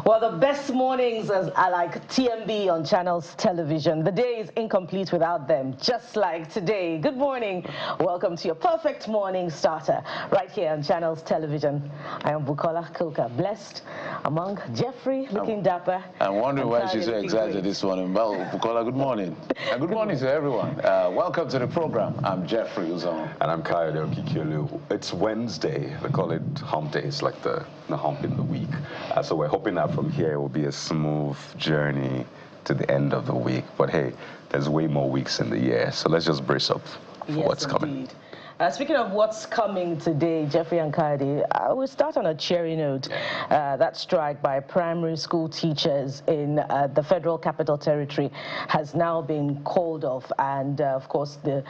Well, the best mornings are like TMB on Channels Television. The day is incomplete without them, just like today. Good morning. Welcome to your perfect morning starter right here on Channels Television. I am Bukola Koka, blessed among Jeffrey, looking dapper. I'm wondering why she's so excited this morning. Well, Bukola, good morning. And good morning to everyone. Welcome to the program. I'm Jeffrey Uzon. And I'm Kayode Okikiolu. It's Wednesday. They call it hump day. It's like the hump in the week. So we're hoping that from here it will be a smooth journey to the end of the week. But hey, there's way more weeks in the year. So let's just brace up for what's coming. Speaking of what's coming today, Jeffrey and Kayode, I will start on a cheery note. That strike by primary school teachers in the Federal Capital Territory has now been called off, and of course the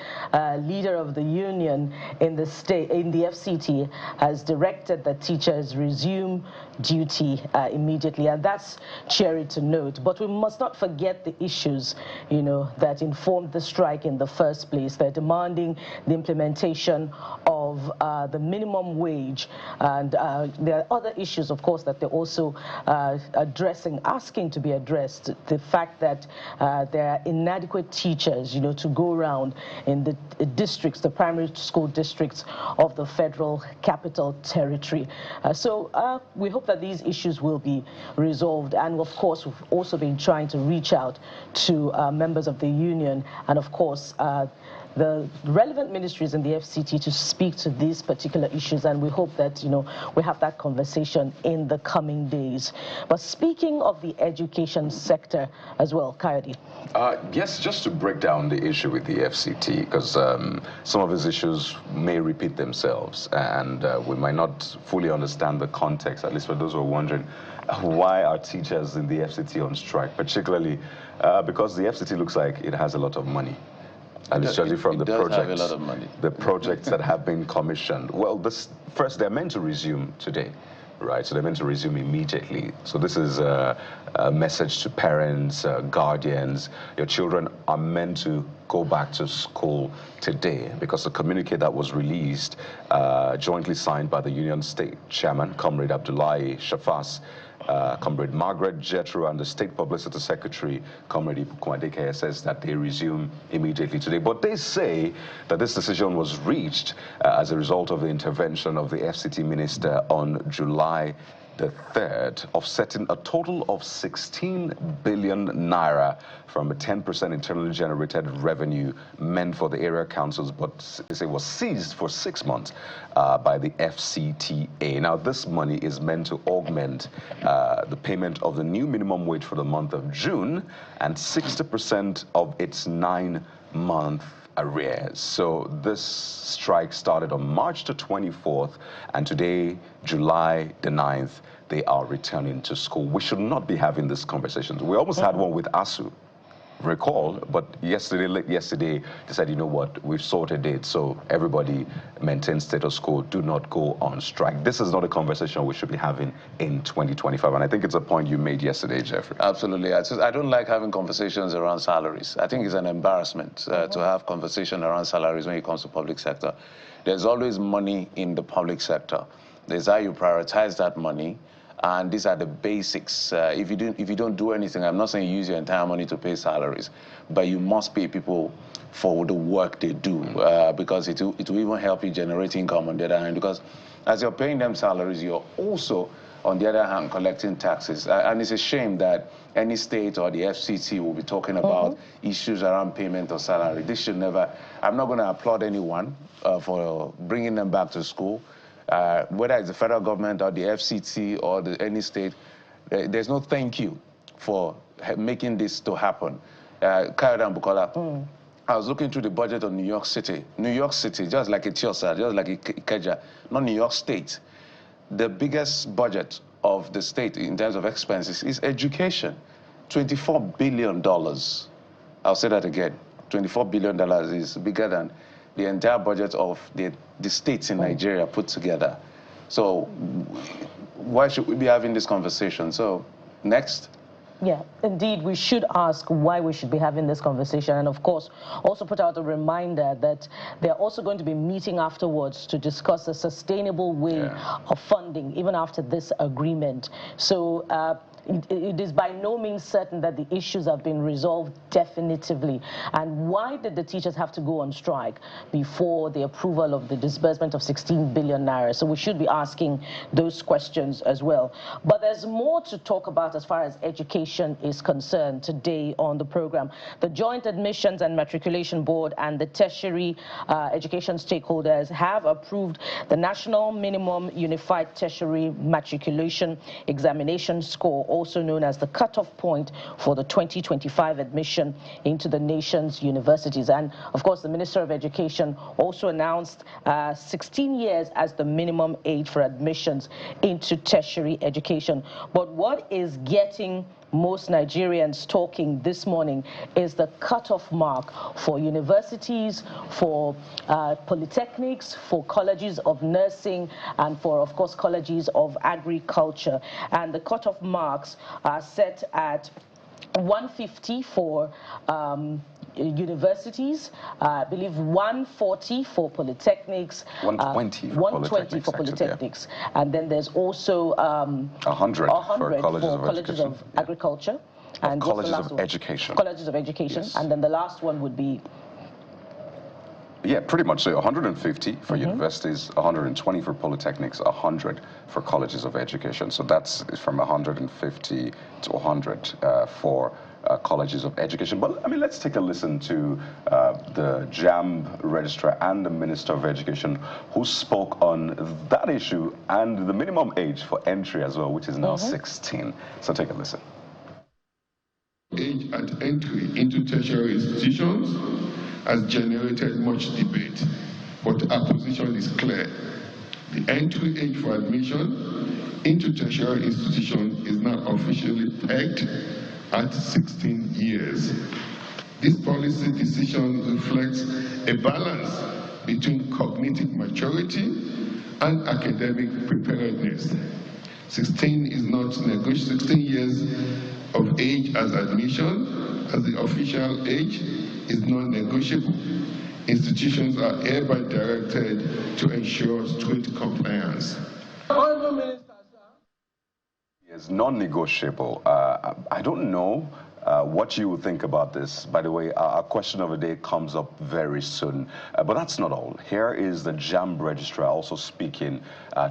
leader of the union in the state, in the FCT, has directed that teachers resume duty immediately, and that's cheery to note. But we must not forget the issues, you know, that informed the strike in the first place. They're demanding the implementation of the minimum wage, and there are other issues, of course, that they're also asking to be addressed. The fact that there are inadequate teachers, you know, to go around in the districts, the primary school districts of the Federal Capital Territory. So we hope that these issues will be resolved, and of course we've also been trying to reach out to members of the union and of course the relevant ministries in the FCT to speak to these particular issues, and we hope that, you know, we have that conversation in the coming days. But speaking of the education sector as well, Kayode. Yes, just to break down the issue with the FCT, because some of these issues may repeat themselves, and we might not fully understand the context, at least for those who are wondering why are teachers in the FCT on strike, particularly because the FCT looks like it has a lot of money. And it's judging from the projects that have been commissioned. Well, first, they're meant to resume today, right? So they're meant to resume immediately. So this is a message to parents, guardians. Your children are meant to go back to school today, because the communique that was released, jointly signed by the Union State Chairman, Comrade Abdullahi Shafas, Comrade Margaret Jethro, and the State Publicity Secretary, Comrade Ibukwandeke, says that they resume immediately today. But they say that this decision was reached as a result of the intervention of the FCT minister on July the 3rd, offsetting a total of 16 billion naira from a 10% internally generated revenue meant for the area councils, but it was seized for 6 months by the FCTA. Now, this money is meant to augment the payment of the new minimum wage for the month of June and 60% of its 9-month arrears. So this strike started on March the 24th, and today, July the 9th, they are returning to school. We should not be having these conversations. We almost had one with ASU, recall, but late yesterday, they said, you know what, we've sorted it, so everybody maintain status quo, do not go on strike. This is not a conversation we should be having in 2025, and I think it's a point you made yesterday, Jeffrey. Absolutely. I don't like having conversations around salaries. I think it's an embarrassment to have conversation around salaries when it comes to public sector. There's always money in the public sector. There's how you prioritize that money. And these are the basics. If you don't do anything, I'm not saying use your entire money to pay salaries, but you must pay people for the work they do, because it will even help you generate income on the other hand, because as you're paying them salaries, you're also, on the other hand, collecting taxes. And it's a shame that any state or the FCT will be talking about issues around payment of salary. This should never, I'm not going to applaud anyone for bringing them back to school. Whether it's the federal government or the FCT or any state, there's no thank you for making this to happen. Kayode and Bukola, I was looking through the budget of New York City. New York City, just like Etiosa, just like Ikeja, not New York State. The biggest budget of the state in terms of expenses is education, $24 billion. I'll say that again. $24 billion is bigger than the entire budget of the states in Nigeria put together. So why should we be having this conversation? So next. Yeah, indeed, we should ask why we should be having this conversation, and of course also put out a reminder that they're also going to be meeting afterwards to discuss a sustainable way of funding even after this agreement. So it is by no means certain that the issues have been resolved definitively. And why did the teachers have to go on strike before the approval of the disbursement of 16 billion naira? So we should be asking those questions as well. But there's more to talk about as far as education is concerned today on the program. The Joint Admissions and Matriculation Board and the tertiary education stakeholders have approved the National Minimum Unified Tertiary Matriculation Examination Score, also known as the cutoff point for the 2025 admission into the nation's universities. And of course, the Minister of Education also announced 16 years as the minimum age for admissions into tertiary education. But what is getting most Nigerians talking this morning is the cutoff mark for universities, for polytechnics, for colleges of nursing, and for, of course, colleges of agriculture. And the cutoff marks are set at 150 for universities, I believe 140 for polytechnics, 120 for polytechnics, yeah. And then there's also 100 for colleges of agriculture, and colleges of education. Colleges of education, yes. And then the last one would be. Yeah, pretty much. So 150 for universities, 120 for polytechnics, 100 for colleges of education. So that's from 150 to 100 for colleges of education. But I mean, let's take a listen to the JAMB registrar and the Minister of Education, who spoke on that issue and the minimum age for entry as well, which is now 16. So take a listen. Age at entry into tertiary institutions has generated much debate, but our position is clear. The entry age for admission into tertiary institutions is now officially pegged at 16 years. This policy decision reflects a balance between cognitive maturity and academic preparedness. 16 is not negotiable. 16 years of age as admission, as the official age, is non-negotiable. Institutions are hereby directed to ensure strict compliance. It's non-negotiable. I don't know what you would think about this. By the way, our question of the day comes up very soon. But that's not all. Here is the JAMB registrar also speaking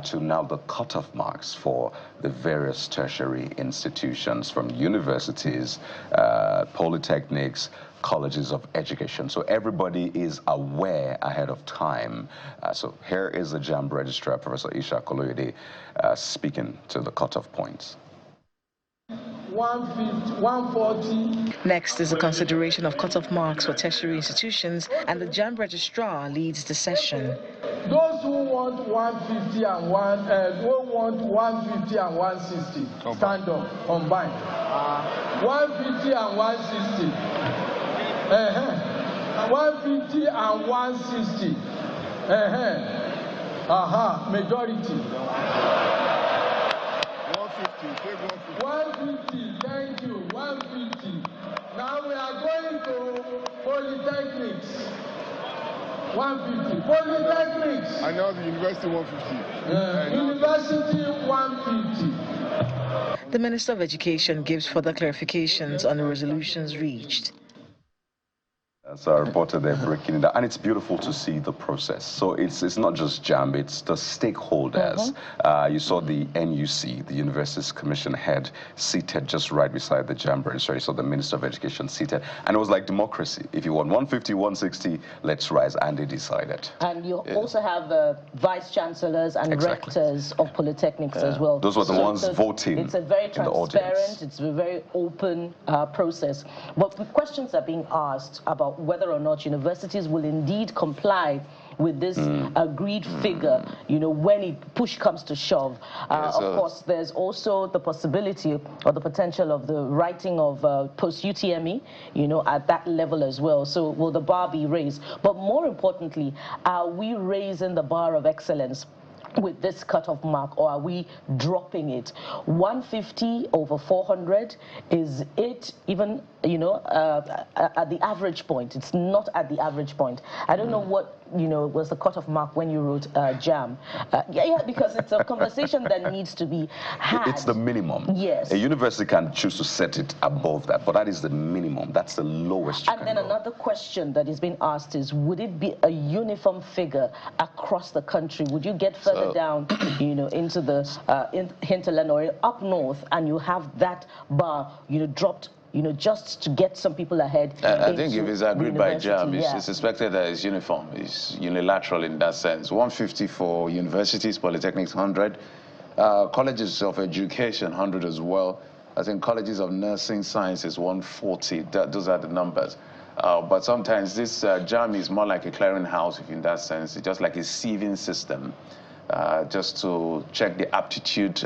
to now the cutoff marks for the various tertiary institutions, from universities, polytechnics, colleges of education. So everybody is aware ahead of time. So here is the JAMB registrar, Professor Isha Koloyede, speaking to the cutoff points. 150, 140. Next is the consideration of cutoff marks for tertiary institutions, and the JAMB registrar leads the session. Those who want 150 and 160, stand up, combine. 150 and 160. 150 and 160. Majority. 150, thank you, 150. Now we are going to polytechnics. 150, polytechnics. I know the university 150. University 150. The Minister of Education gives further clarifications on the resolutions reached. As our reporter there breaking it down, and it's beautiful to see the process. So it's not just JAMB, it's the stakeholders. You saw the NUC, the Universities Commission head, seated just right beside the JAMB registrar. You saw the Minister of Education seated, and it was like democracy. If you want 150, 160, let's rise, and they decided. And you also have vice chancellors and rectors of polytechnics as well. Those were the ones voting. It's a very transparent, it's a very open process. But questions are being asked about whether or not universities will indeed comply with this agreed figure, you know, when push comes to shove. Of course, there's also the possibility or the potential of the writing of post-UTME, you know, at that level as well. So will the bar be raised? But more importantly, are we raising the bar of excellence with this cutoff mark, or are we dropping it? 150 over 400, is it even, you know, at the average point? It's not at the average point. I don't know what, you know, was the cutoff mark when you wrote JAM. Yeah, because it's a conversation that needs to be had. It's the minimum. Yes. A university can choose to set it above that, but that is the minimum. That's the lowest you And can then go. another question that is being asked is, would it be a uniform figure across the country? Would you get further down, you know, into the hinterland or up north, and you have that bar, you know, dropped, you know, just to get some people ahead? I think if it's agreed by JAM, it's expected that it's uniform. It's unilateral in that sense. 150 for universities, polytechnics 100, colleges of education 100 as well. I think colleges of nursing sciences 140. Those are the numbers. But sometimes this JAM is more like a clearinghouse, if in that sense. It's just like a sieving system, just to check the aptitude,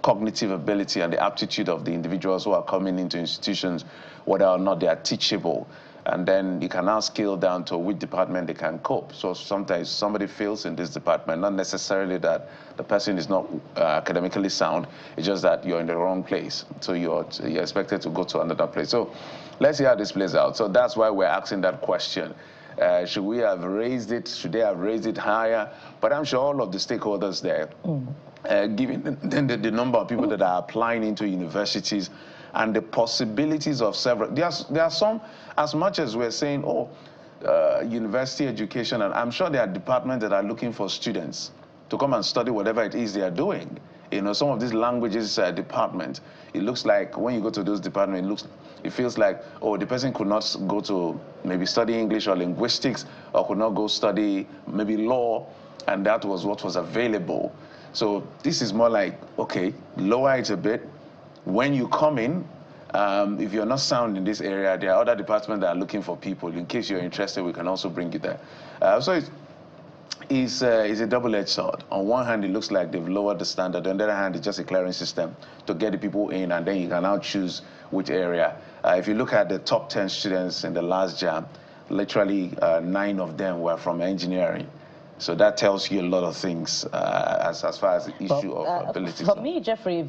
cognitive ability and the aptitude of the individuals who are coming into institutions, whether or not they are teachable. And then you can now scale down to which department they can cope. So sometimes somebody fails in this department, not necessarily that the person is not academically sound, it's just that you're in the wrong place. So you're expected to go to another place. So let's see how this plays out. So that's why we're asking that question. Should we have raised it? Should they have raised it higher? But I'm sure all of the stakeholders there, given the number of people that are applying into universities and the possibilities of several, there are some, as much as we're saying, university education, and I'm sure there are departments that are looking for students to come and study whatever it is they are doing. You know, some of these languages departments, it looks like when you go to those departments, it feels like, oh, the person could not go to maybe study English or linguistics, or could not go study maybe law, and that was what was available. So this is more like, okay, lower it a bit. When you come in, if you're not sound in this area, there are other departments that are looking for people. In case you're interested, we can also bring you there. So it's a double-edged sword. On one hand, it looks like they've lowered the standard. On the other hand, it's just a clearing system to get the people in, and then you can now choose which area. If you look at the top 10 students in the last JAM, literally 9 of them were from engineering. So that tells you a lot of things as far as the issue of ability. For me, Jeffrey, if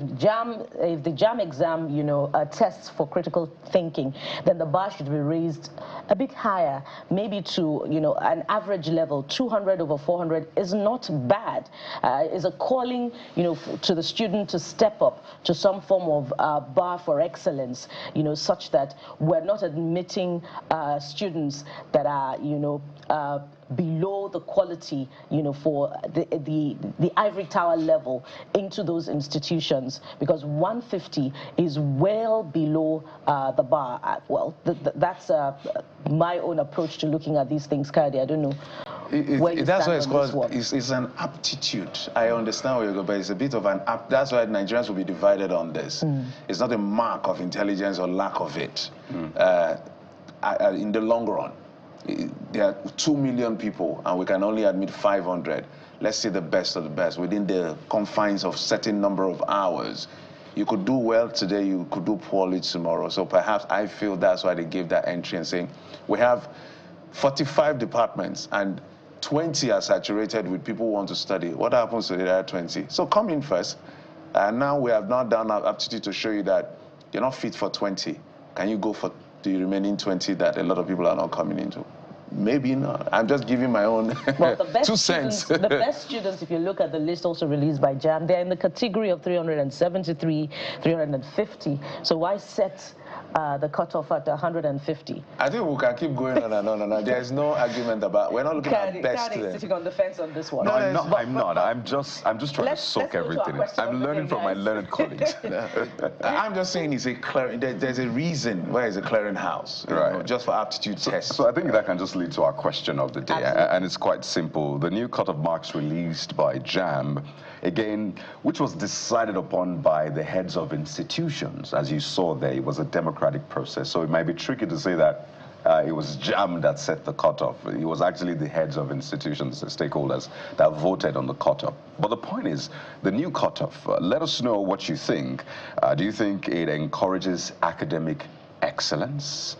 the JAM exam, you know, tests for critical thinking, then the bar should be raised a bit higher, maybe to, you know, an average level. 200 over 400 is not bad. It's a calling, you know, to the student to step up to some form of bar for excellence, you know, such that we're not admitting students that are, you know, below the quality, you know, for the ivory tower level into those institutions, because 150 is well below the bar. Well, that's my own approach to looking at these things, Kadi. I don't know. That's why it's called, it's an aptitude. I understand where you go, but it's a bit of an that's why Nigerians will be divided on this. It's not a mark of intelligence or lack of it. In the long run, there are 2 million people and we can only admit 500. Let's say the best of the best within the confines of certain number of hours. You could do well today, you could do poorly tomorrow. So perhaps I feel that's why they gave that entry and saying we have 45 departments and 20 are saturated with people who want to study. What happens to the other 20? So come in first. And now we have not done our aptitude to show you that you're not fit for 20. Can you go for the remaining 20 that a lot of people are not coming into? Maybe not. I'm just giving my own 2 cents. The best students, if you look at the list also released by JAM, they're in the category of 373, 350. So why set the cutoff at 150? I think we can keep going on and on and on. There's no argument about, we're not looking at best students. Sitting on the fence on this one. No, I'm not. I'm just trying to soak everything in. I'm learning from my learned colleagues. I'm just saying it's a there's a reason why it's a clearinghouse, right? Just for aptitude tests. So I think that can just lead to our question of the day. Absolutely. And it's quite simple. The new cutoff marks released by JAM, again, which was decided upon by the heads of institutions. As you saw there, it was a democratic process. So it might be tricky to say that it was JAM that set the cutoff. It was actually the heads of institutions, the stakeholders, that voted on the cutoff. But the point is, the new cutoff, let us know what you think. Do you think it encourages academic excellence?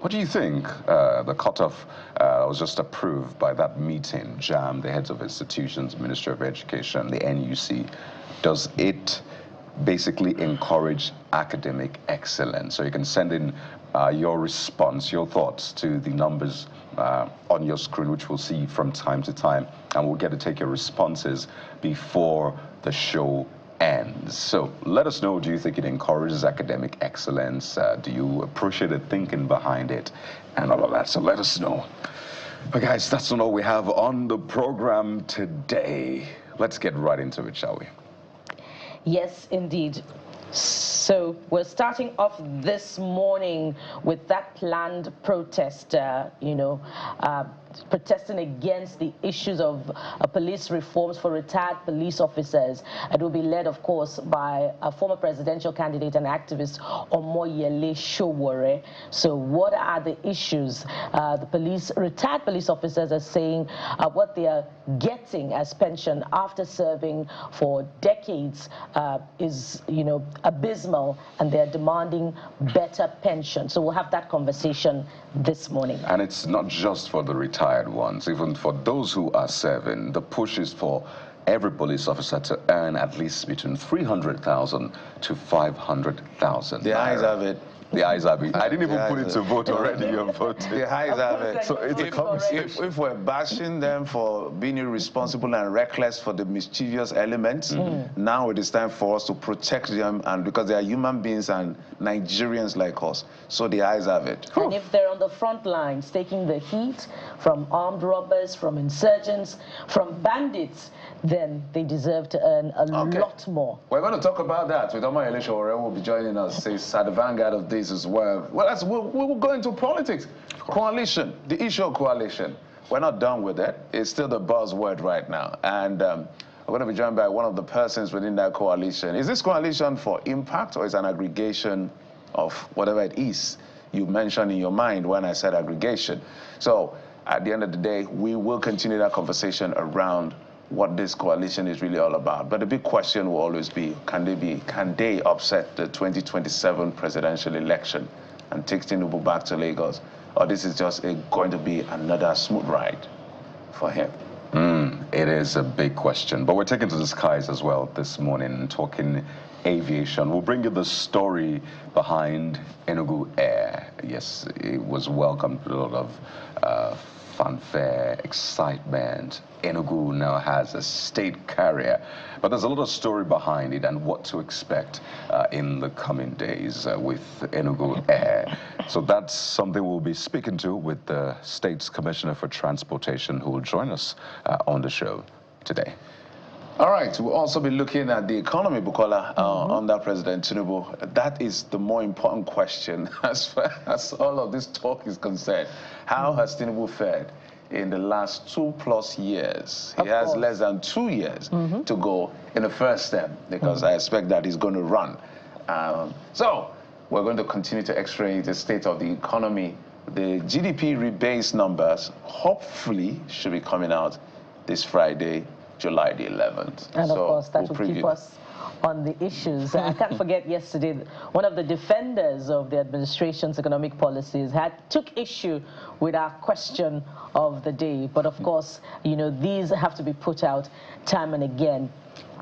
What do you think? The cutoff was just approved by that meeting, JAM, the heads of institutions, Ministry of Education, the NUC. Does it basically encourage academic excellence? So you can send in your response, your thoughts to the numbers on your screen, which we'll see from time to time, and we'll get to take your responses before the show ends. So let us know, do you think it encourages academic excellence? Do you appreciate the thinking behind it and all of that? So let us know. But guys, that's not all we have on the program today. Let's get right into it, shall we? Yes, indeed. So we're starting off this morning with that planned protest, protesting against the issues of police reforms for retired police officers. It will be led, of course, by a former presidential candidate and activist, Omoyele Sowore. So what are the issues? The retired police officers are saying what they are getting as pension after serving for decades is, abysmal, and they're demanding better pension. So we'll have that conversation this morning. And it's not just for the retired ones. Even for those who are serving, the push is for every police officer to earn at least between 300,000 to 500,000. The eyes have it. The eyes have it. I didn't even put it to vote already. You're voting. The eyes have it. So it's a conversation. If we're bashing them for being irresponsible and reckless for the mischievous elements, now it is time for us to protect them, and because they are human beings and Nigerians like us. So the eyes have it. And if they're on the front lines, taking the heat from armed robbers, from insurgents, from bandits, then they deserve to earn a lot more. We're going to talk about that with Omoyele Sowore, who will be joining us. He's at the vanguard of this as well. Well, we'll go into politics. Coalition, the issue of coalition. We're not done with it. It's still the buzzword right now. And we're going to be joined by one of the persons within that coalition. Is this coalition for impact, or is it an aggregation of whatever it is you mentioned in your mind when I said aggregation? So at the end of the day, we will continue that conversation around what this coalition is really all about. But the big question will always be, can they upset the 2027 presidential election and take Tinubu back to Lagos? Or this is just going to be another smooth ride for him? It is a big question. But we're taking to the skies as well this morning, talking aviation. We'll bring you the story behind Enugu Air. Yes, it was welcomed with a lot of fanfare, excitement. Enugu now has a state carrier, but there's a lot of story behind it and what to expect in the coming days with Enugu Air. So that's something we'll be speaking to with the state's Commissioner for Transportation, who will join us on the show today. All right, we'll also be looking at the economy, Bukola, under President Tinubu. That is the more important question as far as all of this talk is concerned. How has Tinubu fared in the last 2+ years? He has less than 2 years to go in the first term, because I expect that he's going to run. So we're going to continue to x-ray the state of the economy. The GDP rebase numbers hopefully should be coming out this Friday, July the 11th. And of course, that will keep us on the issues. I can't forget yesterday, one of the defenders of the administration's economic policies took issue with our question of the day. But of course, these have to be put out time and again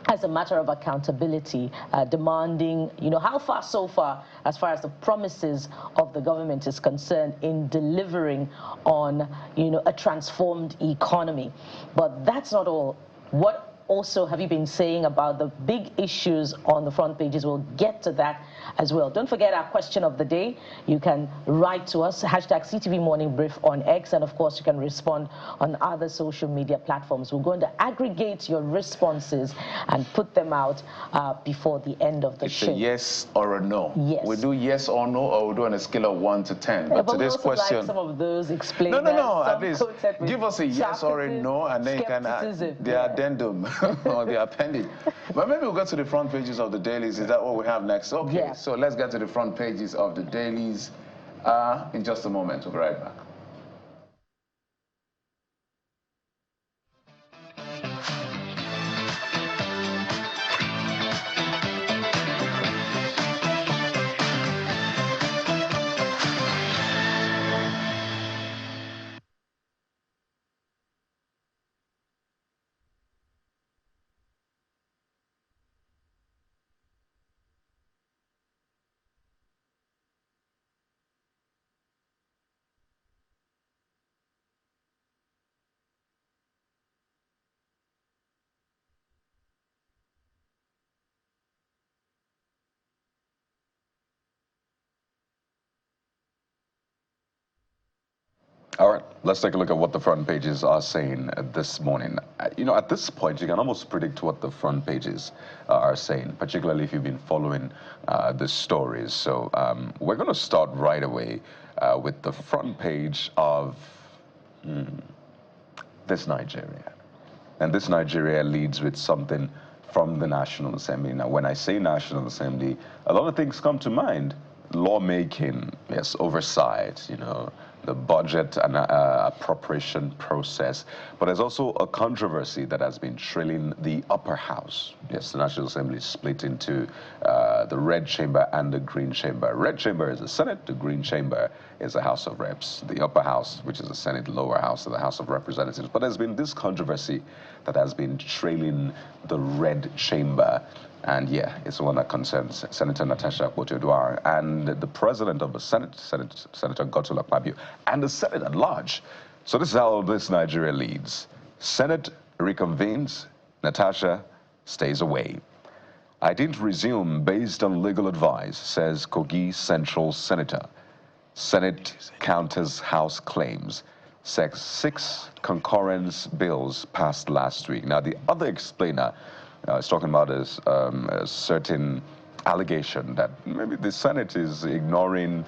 as a matter of accountability, demanding, how far so far, as far as the promises of the government is concerned in delivering on, a transformed economy. But that's not all. What also have you been saying about the big issues on the front pages? We'll get to that as well. Don't forget our question of the day. You can write to us, #CTV Morning Brief on X, and of course you can respond on other social media platforms. We're going to aggregate your responses and put them out before the end of the show. It's a yes or a no. Yes. We do yes or no, or we do on a scale of 1 to 10. Yeah, but today's question, like some of those explain. No. At least give us a yes or a no, and then you can add the addendum or the appendix. But maybe we'll go to the front pages of the dailies. Is that what we have next? Okay. Yeah. So let's get to the front pages of the dailies in just a moment. We'll be right back. All right, let's take a look at what the front pages are saying this morning. You know, at this point, you can almost predict what the front pages are saying, particularly if you've been following the stories. So we're going to start right away with the front page of this Nigeria. And this Nigeria leads with something from the National Assembly. Now, when I say National Assembly, a lot of things come to mind. Lawmaking, yes, oversight, you know, the budget and appropriation process. But there's also a controversy that has been trailing the upper house. Yes, the National Assembly is split into the red chamber and the green chamber. Red chamber is the Senate, the green chamber is the House of Reps. The upper house, which is the Senate, lower house, is the House of Representatives. But there's been this controversy that has been trailing the red chamber. And yeah, it's the one that concerns Senator Natasha Akpoti-Oduor and the president of the Senate, Senator Godswill Akpabio, and the Senate at large. So this is how this Nigeria leads. Senate reconvenes, Natasha stays away. I didn't resume based on legal advice, says Kogi Central Senator. Senate counters House claims. 6 concurrence bills passed last week. Now, the other explainer is talking about a certain allegation that maybe the Senate is ignoring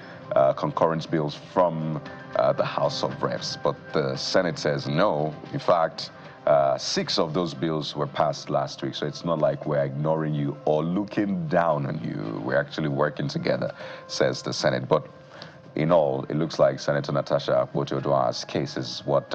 concurrence bills from the House of Reps. But the Senate says no. In fact, 6 of those bills were passed last week. So it's not like we're ignoring you or looking down on you. We're actually working together, says the Senate. But in all, it looks like Senator Natasha Akpoti-Oduor's case is what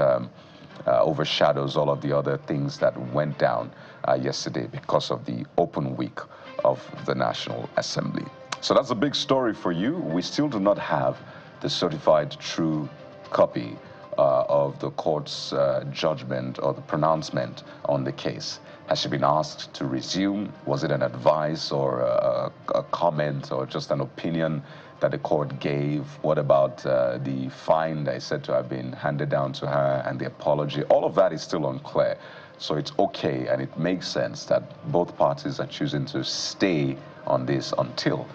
overshadows all of the other things that went down yesterday because of the open week of the National Assembly. So that's a big story for you. We still do not have the certified true copy of the court's judgment or the pronouncement on the case. Has she been asked to resume? Was it an advice or a comment or just an opinion that the court gave? What about the fine that is said to have been handed down to her and the apology? All of that is still unclear. So it's okay and it makes sense that both parties are choosing to stay on this until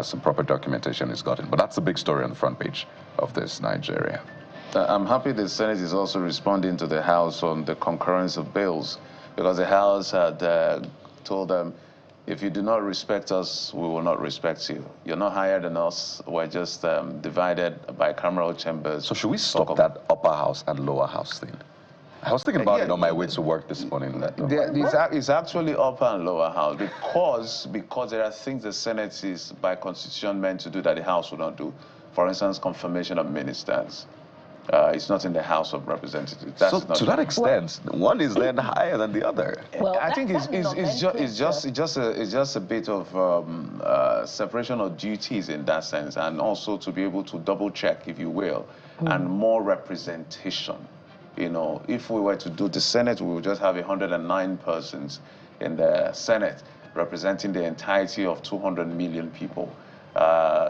some proper documentation is gotten. But that's a big story on the front page of this Nigeria. I'm happy the Senate is also responding to the House on the concurrence of bills, because the House had told them, if you do not respect us, we will not respect you. You're not higher than us. We're just divided by bicameral chambers. So should we stop that upper house and lower house thing? I was thinking about it on my way to work this morning. It's actually upper and lower house because there are things the Senate is by constitution meant to do that the House will not do. For instance, confirmation of ministers. It's not in the House of Representatives. That's so to that extent, one is then higher than the other. Well, I think it's just a bit of separation of duties in that sense, and also to be able to double check, if you will, and more representation. You know, if we were to do the Senate, we would just have 109 persons in the Senate representing the entirety of 200 million people.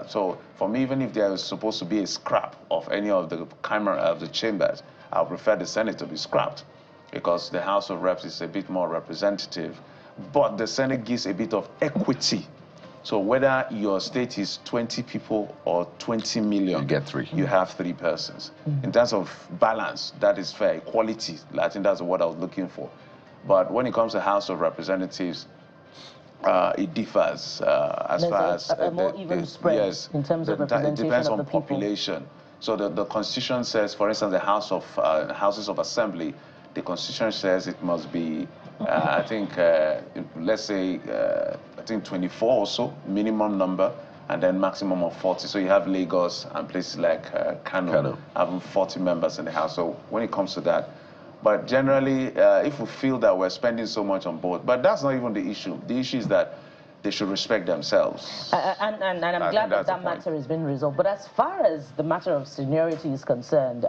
So for me, even if there is supposed to be a scrap of any of the chambers, I would prefer the Senate to be scrapped, because the House of Reps is a bit more representative, but the Senate gives a bit of equity. So whether your state is 20 people or 20 million, you get 3. You have 3 persons. In terms of balance, that is fair. Equality, I think that's what I was looking for. But when it comes to House of Representatives, it differs as far as a more even spread, yes, in terms of representation. It depends of on the people. population. So the Constitution says, for instance, the Houses of Assembly, the Constitution says it must be, I think, let's say, I think 24 or so, minimum number, and then maximum of 40. So you have Lagos and places like Kano having 40 members in the House. So when it comes to that, but generally, if we feel that we're spending so much on both, but that's not even the issue. The issue is that they should respect themselves. And I'm glad that matter has been resolved. But as far as the matter of seniority is concerned,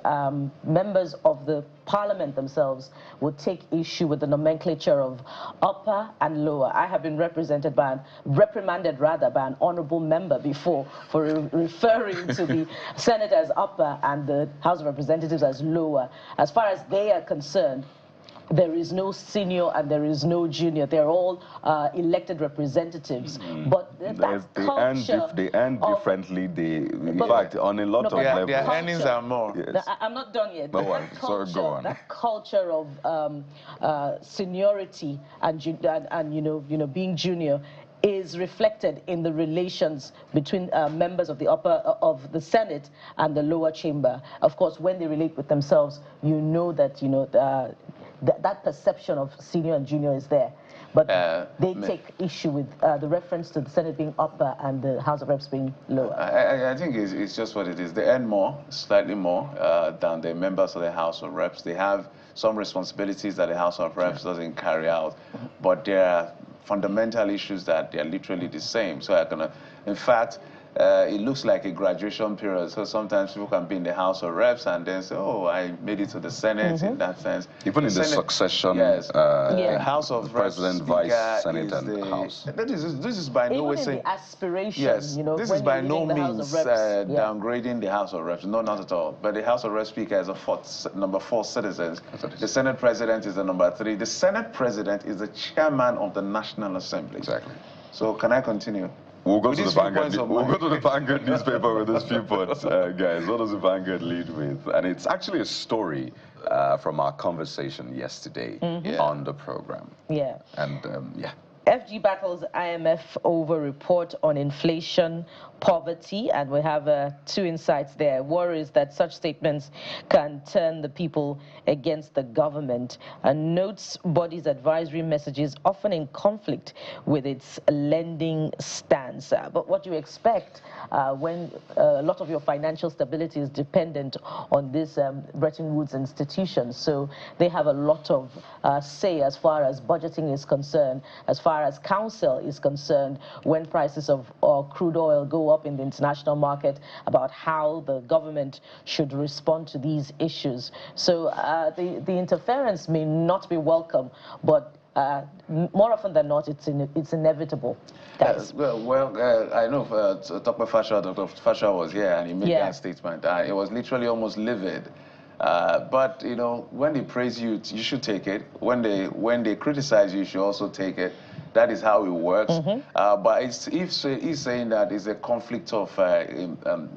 members of the parliament themselves would take issue with the nomenclature of upper and lower. I have been reprimanded by an honorable member before for referring to the Senate as upper and the House of Representatives as lower. As far as they are concerned, there is no senior and there is no junior. They're all elected representatives. But that culture... They earn differently. In fact, on a lot of levels. Their earnings are more. Yes. No, I'm not done yet. No one. Sorry, go on. That culture of seniority and being junior is reflected in the relations between members of the Senate and the lower chamber. Of course, when they relate with themselves, you know that that perception of senior and junior is there. But they take issue with the reference to the Senate being upper and the House of Reps being lower. I think it's just what it is. They earn more, slightly more, than the members of the House of Reps. They have some responsibilities that the House of Reps doesn't carry out, but there are fundamental issues that they're literally the same. So in fact, it looks like a graduation period. So sometimes people can be in the House of Reps and then say, oh, I made it to the Senate in that sense. Even in the succession, the House of Reps, President, Vice, Senate, and House. This is by no way saying... the Aspirations, yes, this is by no means downgrading the House of Reps. No, not at all. But the House of Reps Speaker is a number 4 citizen. The Senate President is the number 3. The Senate President is the chairman of the National Assembly. Exactly. So can I continue? We'll go to the Vanguard. We'll go to the Vanguard newspaper with this viewpoint, guys. What does the Vanguard lead with? And it's actually a story from our conversation yesterday on the program. Yeah. And FG battles IMF over report on inflation, poverty, and we have 2 insights there. Worries that such statements can turn the people against the government, and notes body's advisory messages often in conflict with its lending stance. But what do you expect when a lot of your financial stability is dependent on these Bretton Woods institutions? So they have a lot of say as far as budgeting is concerned, as far as counsel is concerned, when prices of crude oil go up in the international market, about how the government should respond to these issues. So the interference may not be welcome, but more often than not, it's inevitable. I know Dr. Fasha was here and he made that statement. It was literally almost livid. But when they praise you, you should take it. When they criticize you, you should also take it. That is how it works. But he's saying that it's a conflict of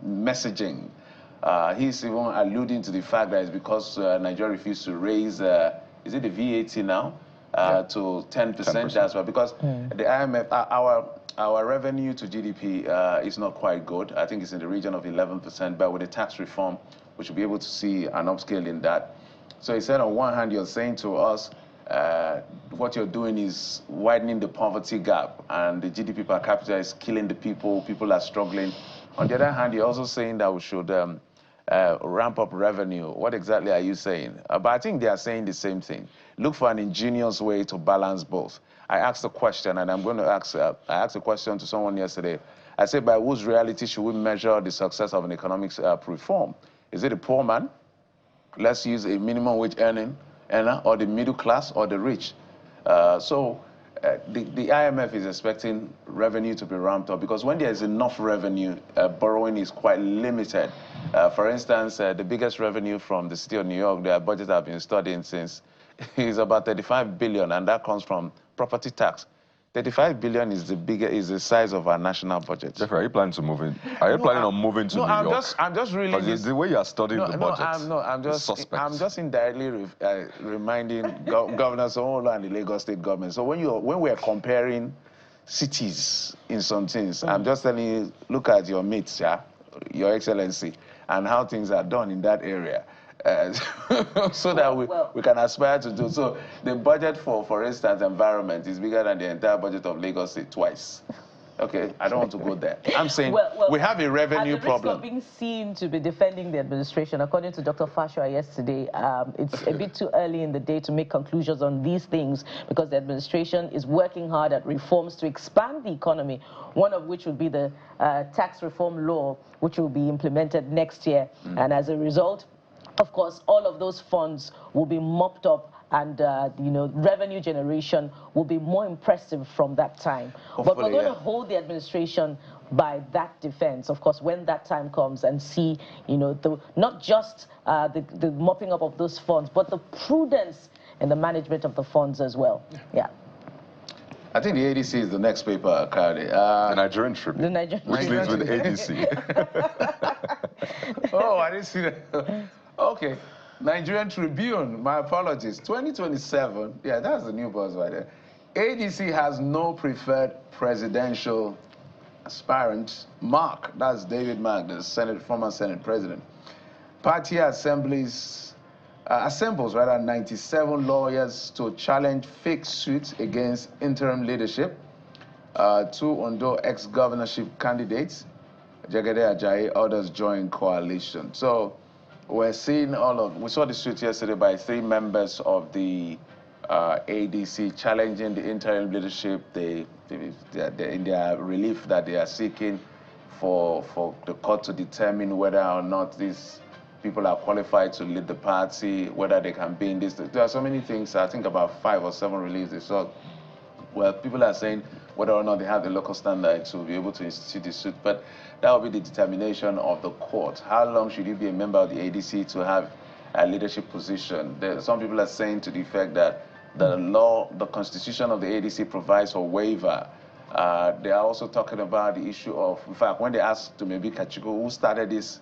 messaging. He's even alluding to the fact that it's because Nigeria refused to raise, is it the VAT now, to 10%? That's why, because the IMF, our revenue to GDP is not quite good. I think it's in the region of 11%, but with the tax reform, we should be able to see an upscale in that. So he said, on one hand, you're saying to us, what you're doing is widening the poverty gap, and the GDP per capita is killing the people. People are struggling. On the other hand, you're also saying that we should ramp up revenue. What exactly are you saying? But I think they are saying the same thing. Look for an ingenious way to balance both. I asked a question, and I'm going to ask, I asked a question to someone yesterday. I said, by whose reality should we measure the success of an economic reform? Is it a poor man? Let's use a minimum wage earner, or the middle class, or the rich. The IMF is expecting revenue to be ramped up, because when there is enough revenue, borrowing is quite limited. For instance, the biggest revenue from the city of New York, their budget I've been studying since, is about 35 billion, and that comes from property tax. 35 billion is the size of our national budget. Jeffrey, are you planning to move in? Are you planning on moving to New York? I'm just really... Because the way you are studying the budget, I'm just indirectly reminding Governor Sowore and the Lagos State government. So when we're comparing cities in some things, I'm just telling you, look at your mates, Your Excellency, and how things are done in that area. So that we can aspire to do. So the budget for instance, environment is bigger than the entire budget of Lagos State twice. Okay, I don't want to go there. I'm saying we have a revenue problem. At the risk of being seen to be defending the administration, according to Dr. Fasha yesterday, it's a bit too early in the day to make conclusions on these things, because the administration is working hard at reforms to expand the economy, one of which would be the tax reform law, which will be implemented next year. And as a result, of course, all of those funds will be mopped up, and revenue generation will be more impressive from that time. Hopefully, but we're going to hold the administration by that defense, of course, when that time comes, and see, not just the mopping up of those funds, but the prudence in the management of the funds as well. Yeah. I think the ADC is the next paper, Kari. The Nigerian Tribune, The Nigerian which leads with ADC. Oh, I didn't see that. Okay. Nigerian Tribune, my apologies. 2027, yeah, that's the new buzz right there. ADC has no preferred presidential aspirant. Mark, that's David Mark, the former Senate president. Party assembles 97 lawyers to challenge fake suits against interim leadership. 2 Ondo ex-governorship candidates, Jagade Ajayi, others join coalition. So we're seeing we saw the suit yesterday by 3 members of the ADC challenging the interim leadership. In their relief that they are seeking for the court to determine whether or not these people are qualified to lead the party, whether they can be in this. There are so many things. I think about 5 or 7 releases. So, well, people are saying whether or not they have the local standard to be able to institute the suit, but that will be the determination of the court. How long should you be a member of the ADC to have a leadership position? Some people are saying to the effect that the constitution of the ADC provides for waiver. They are also talking about the issue of, in fact, when they asked to maybe Kachiko, who started this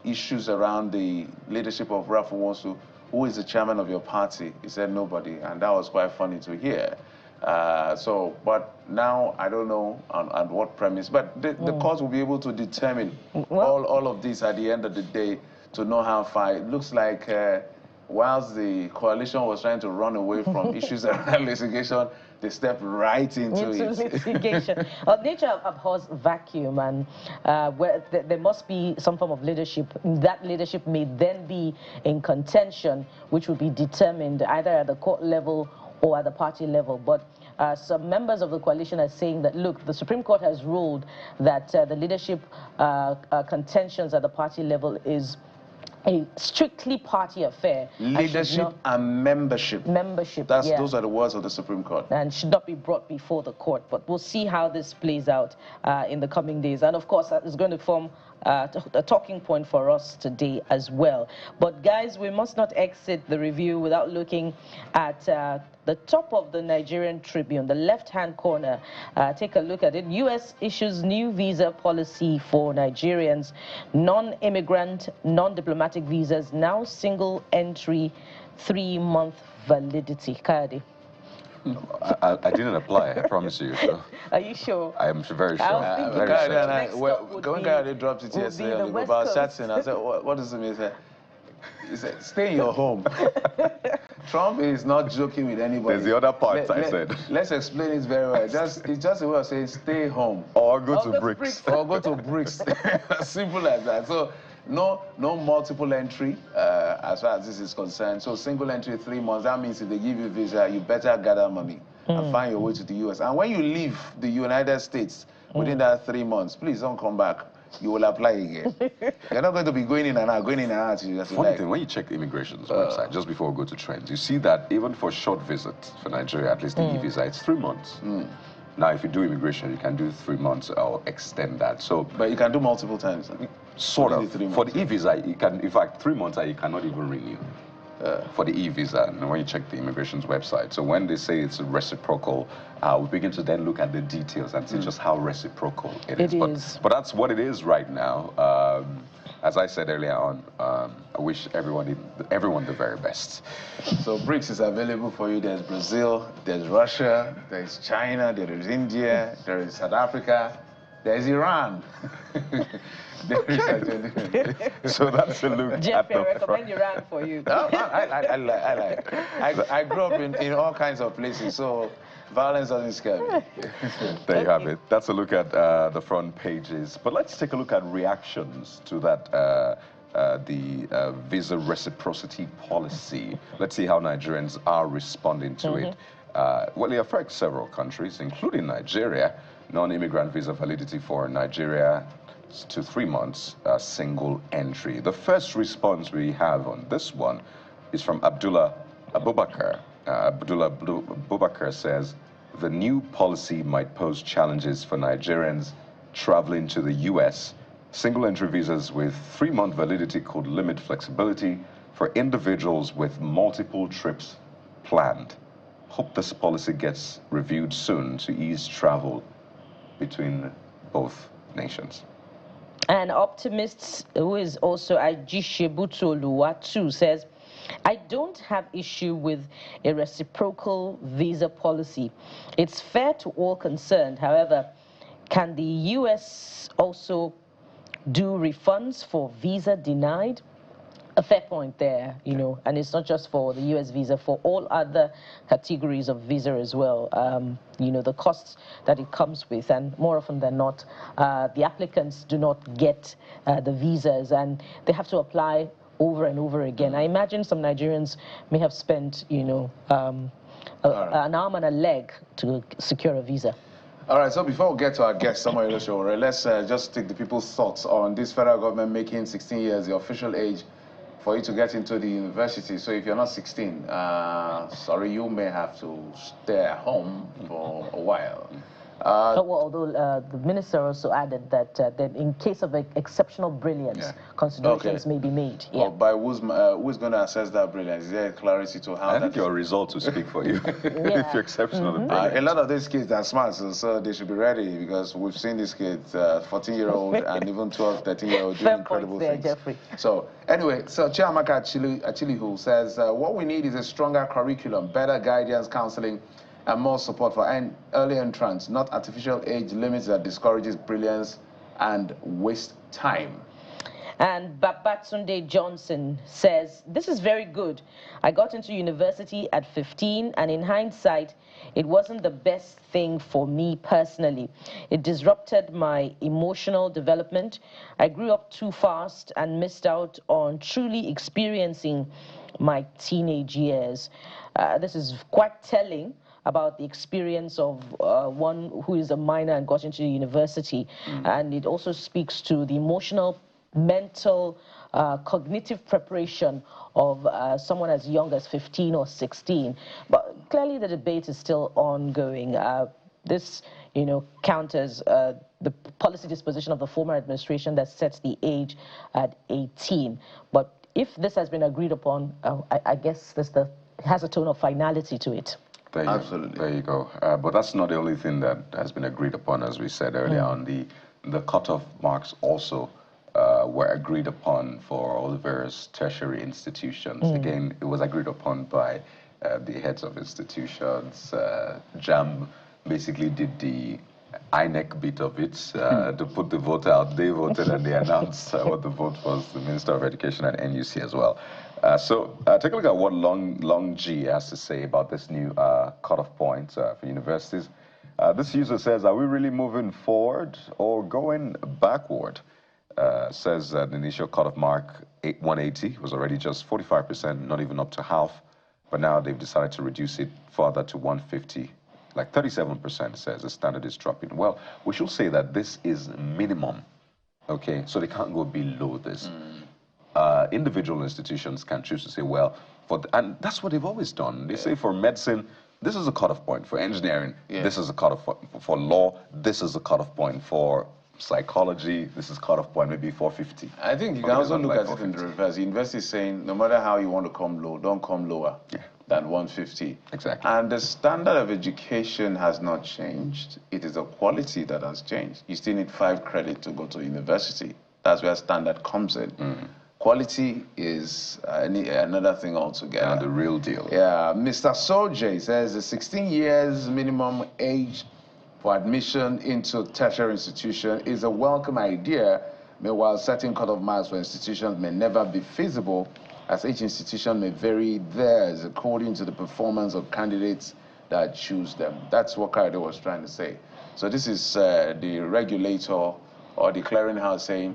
issues around the leadership of Rafu Wosu, who is the chairman of your party? He said nobody, and that was quite funny to hear. But now I don't know on what premise, but the court will be able to determine all of this at the end of the day to know how far. It looks like whilst the coalition was trying to run away from issues around litigation, they stepped right into it. Litigation. Nature abhors vacuum, and there must be some form of leadership. That leadership may then be in contention, which will be determined either at the court level or at the party level. But some members of the coalition are saying that, look, the Supreme Court has ruled that the leadership contentions at the party level is a strictly party affair. Leadership and membership. Membership, Those are the words of the Supreme Court. And should not be brought before the court. But we'll see how this plays out in the coming days. And of course, that is going to form a talking point for us today as well. But guys, we must not exit the review without looking at the top of the Nigerian Tribune, the left-hand corner. Take a look at it. U.S. issues new visa policy for Nigerians. Non-immigrant, non-diplomatic visas, now single entry, 3-month validity. Kayode. I didn't apply, I promise you. So. Are you sure? I am very sure. When Kayode dropped it yesterday on the about chatting, I said, what does it mean? He said, stay in your home. Trump is not joking with anybody. There's the other part I said. Let's explain it very well. It's just a way of saying stay home. Or go to BRICS. Or go to BRICS. Simple as that. So no multiple entry as far as this is concerned. So single entry, 3 months. That means if they give you a visa, you better gather money and find your way to the U.S. And when you leave the United States within that 3 months, please don't come back. You will apply again. You're not going to be going in and out. Funny thing, when you check the immigration's website, just before we go to trends, you see that even for short visits for Nigeria, at least the e-visa, it's 3 months. Now, if you do immigration, you can do 3 months or extend that. So, but you can do multiple times. Sort of. For the e-visa, you can, in fact, 3 months you cannot even renew. For the e-visa, and when you check the immigration's website. So when they say it's reciprocal, we begin to then look at the details and see just how reciprocal it is. But that's what it is right now. As I said earlier on, I wish everyone the very best. So BRICS is available for you. There's Brazil, there's Russia, there's China, there is India, there is South Africa, there's Iran. So that's a look Jeff, at the I recommend Iran for you. I like. I grew up in all kinds of places, so violence doesn't scare me. There you have it. That's a look at the front pages. But let's take a look at reactions to that the visa reciprocity policy. Let's see how Nigerians are responding to it. Well, it affects several countries, including Nigeria. Non-immigrant visa validity for Nigeria to 3 months, single entry. The first response we have on this one is from Abdullah Abubakar. Abdullah Abubakar says, the new policy might pose challenges for Nigerians traveling to the U.S. Single entry visas with 3-month validity could limit flexibility For individuals with multiple trips planned, hope this policy gets reviewed soon to ease travel between both nations. And optimists, who is also Ajishebutu Oluwatu, says, I don't have issue with a reciprocal visa policy. It's fair to all concerned. However, can the U.S. also do refunds for visa denied? A fair point there, you know, and it's not just for the U.S. visa, for all other categories of visa as well. You know, the costs that it comes with, and more often than not, the applicants do not get the visas, and they have to apply over and over again. I imagine some Nigerians may have spent, you know, an arm and a leg to secure a visa. All right, so before we get to our guest, Sowore, let's just take the people's thoughts on this federal government making 16 years the official age for you to get into the university. So if you're not 16, sorry, you may have to stay at home for a while. Well, although the minister also added that, that in case of exceptional brilliance, considerations may be made. Well, by who's going to assess that brilliance? Is there clarity to how I think your results will speak for you if you're exceptionally brilliant. A lot of these kids are smart, so they should be ready, because we've seen these kids, 14-year-old and even 12, 13-year-old doing incredible things. Jeffrey. So anyway, so Chiamaka Achilihu says, what we need is a stronger curriculum, better guidance, counseling, and more support for early entrants, not artificial age limits that discourages brilliance and waste time. And Babatunde Johnson says, this is very good. I got into university at 15, and in hindsight, it wasn't the best thing for me personally. It disrupted my emotional development. I grew up too fast and missed out on truly experiencing my teenage years. This is quite telling about the experience of one who is a minor and got into the university. And it also speaks to the emotional, mental, cognitive preparation of someone as young as 15 or 16. But clearly the debate is still ongoing. This, you know, counters the policy disposition of the former administration that sets the age at 18. But if this has been agreed upon, I guess this has a tone of finality to it. Absolutely. There you go. But that's not the only thing that has been agreed upon, as we said earlier on. The cutoff marks also were agreed upon for all the various tertiary institutions. Again, it was agreed upon by the heads of institutions. JAM basically did the INEC bit of it to put the vote out. They voted and they announced what the vote was, the Minister of Education and NUC as well. So take a look at what Long G has to say about this new cutoff point for universities. This user says, are we really moving forward or going backward? Says the initial cutoff mark, 180, was already just 45%, not even up to half. But now they've decided to reduce it further to 150. Like 37% says the standard is dropping. Well, we should say that this is minimum, okay? So they can't go below this. Individual institutions can choose to say, well, and that's what they've always done. They say for medicine, this is a cutoff point. For engineering, this is a cutoff point. For law, this is a cutoff point. For psychology, this is cutoff point, maybe 450. I think you can also look at it in the reverse. The university is saying, no matter how you want to come low, don't come lower than 150. Exactly. And the standard of education has not changed. It is the quality that has changed. You still need 5 credits to go to university. That's where standard comes in. Quality is another thing altogether. And the real deal. Yeah, Mr. Sowore says the 16 years minimum age for admission into tertiary institution is a welcome idea. Meanwhile, certain cutoff marks for institutions may never be feasible, as each institution may vary theirs according to the performance of candidates that choose them. That's what Kayode was trying to say. So this is the regulator or the clearinghouse saying,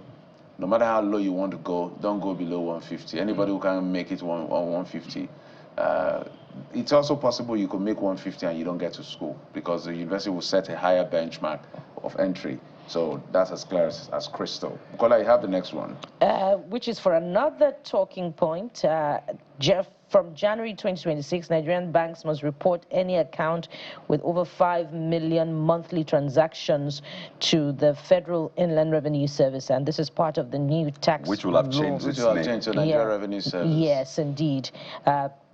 no matter how low you want to go, don't go below 150. Anybody who can make it on 150. It's also possible you could make 150 and you don't get to school, because the university will set a higher benchmark of entry. So that's as clear as crystal. Bukola, you have the next one. Which is for another talking point. Jeff from January 2026, Nigerian banks must report any account with over 5 million monthly transactions to the Federal Inland Revenue Service, and this is part of the new tax which will have law. changed Which its will have name. changed to Nigeria Revenue Service. Yes, indeed.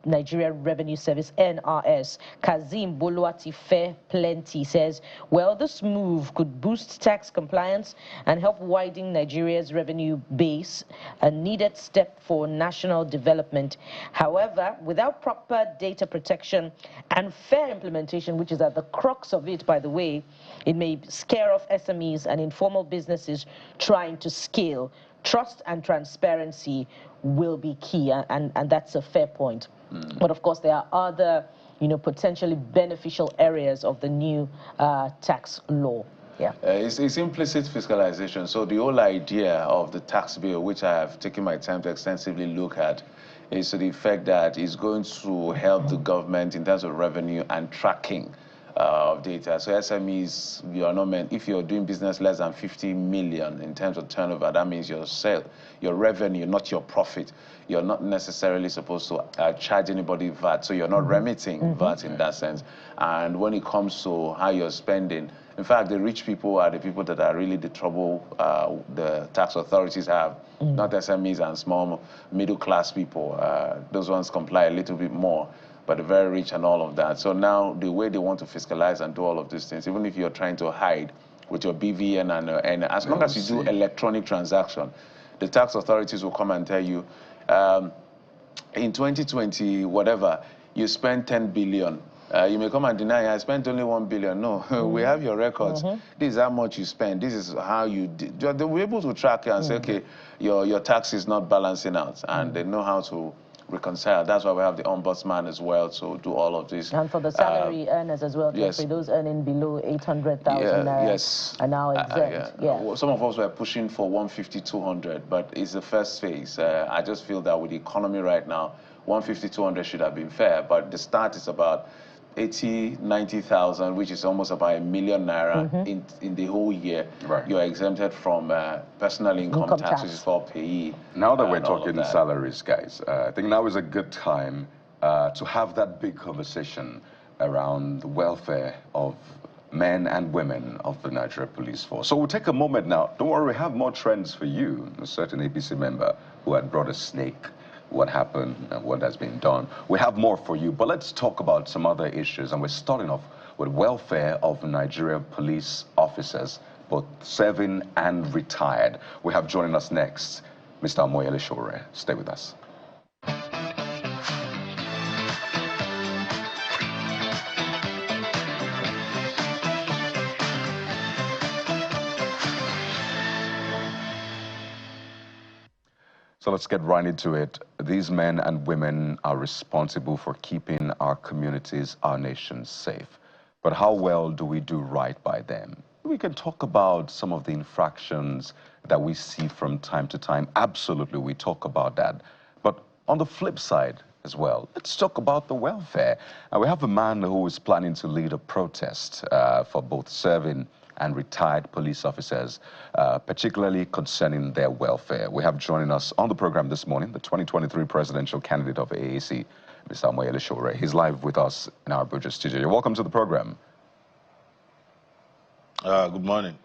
Nigeria Revenue Service, NRS. Kazim Boluatife Plenty says, well, this move could boost tax compliance and help widen Nigeria's revenue base, a needed step for national development. However, without proper data protection and fair implementation, which is at the crux of it, by the way, it may scare off SMEs and informal businesses trying to scale. Trust and transparency will be key, and that's a fair point. But of course, there are other, potentially beneficial areas of the new tax law. Yeah. It's implicit fiscalization. So the whole idea of the tax bill, which I have taken my time to extensively look at, is to the effect that it's going to help the government in terms of revenue and tracking of data. So SMEs, you are not meant, if you're doing business less than 50 million in terms of turnover, that means your sale, your revenue, not your profit. You're not necessarily supposed to charge anybody VAT, so you're not remitting VAT in that sense. And when it comes to how you're spending, in fact, the rich people are the people that are really the trouble the tax authorities have, not SMEs and small middle-class people. Those ones comply a little bit more, but the very rich and all of that. So now the way they want to fiscalize and do all of these things, even if you're trying to hide with your BVN and as long as you do electronic transaction, the tax authorities will come and tell you, in 2020, whatever, you spent 10 billion. You may come and deny, I spent only 1 billion. No, we have your records. This is how much you spend. This is how you did. They'll be able to track you and say, okay, your tax is not balancing out. And they know how to reconcile. That's why we have the ombudsman as well to do all of this. And for the salary earners as well, yes. Jeffrey, those earning below 800,000 yes. are now exempt. Well, some of us were pushing for 150, 200, but it's the first phase. I just feel that with the economy right now, 150, 200 should have been fair, but the start is about 80, 90,000, which is almost about #1 million in the whole year. Right. You're exempted from personal income tax, which is called payee. Now that we're talking salaries, guys, I think now is a good time to have that big conversation around the welfare of men and women of the Nigeria Police Force. So we'll take a moment now. Don't worry, we have more trends for you. A certain APC member who had brought a snake, what happened and what has been done. We have more for you, but let's talk about some other issues. And we're starting off with welfare of Nigeria police officers, both serving and retired. We have joining us next, Mr. Amoyele Sowore. Stay with us. So let's get right into it. These men and women are responsible for keeping our communities, our nation safe. But how well do we do right by them? We can talk about some of the infractions that we see from time to time. Absolutely, we talk about that. But on the flip side as well, let's talk about the welfare. And we have a man who is planning to lead a protest for both serving and retired police officers, particularly concerning their welfare. We have joining us on the program this morning, the 2023 presidential candidate of AAC, Mr. Amoyele Sowore. He's live with us in our Abuja studio. You're welcome to the program. Good morning.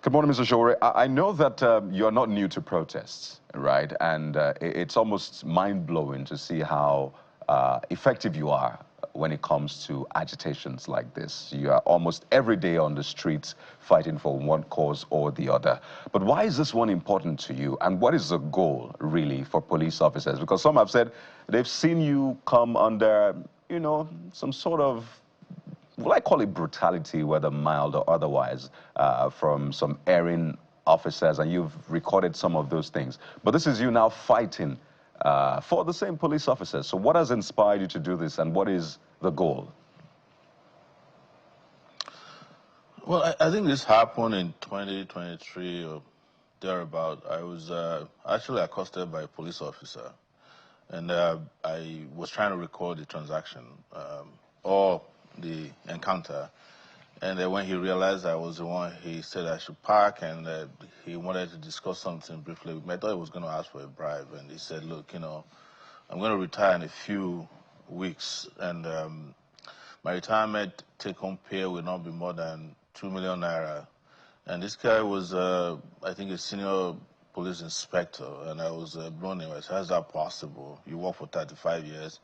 Good morning, Mr. Sowore. I know that you're not new to protests, right? And it's almost mind-blowing to see how effective you are when it comes to agitations like this. You are almost every day on the streets fighting for one cause or the other. But why is this one important to you? And what is the goal, really, for police officers? Because some have said they've seen you come under, some sort of, well, I call it brutality, whether mild or otherwise, from some erring officers, and you've recorded some of those things. But this is you now fighting for the same police officers. So what has inspired you to do this, and what is the goal? Well, I think this happened in 2023 or thereabout. I was actually accosted by a police officer, and I was trying to record the transaction or the encounter. And then when he realized I was the one, he said I should park, and he wanted to discuss something briefly with me. I thought he was going to ask for a bribe, and he said, look, I'm going to retire in a few weeks, and my retirement take-home pay will not be more than 2 million naira. And this guy was, I think, a senior police inspector, and I was blown away. So how's that possible? You work for 35 years,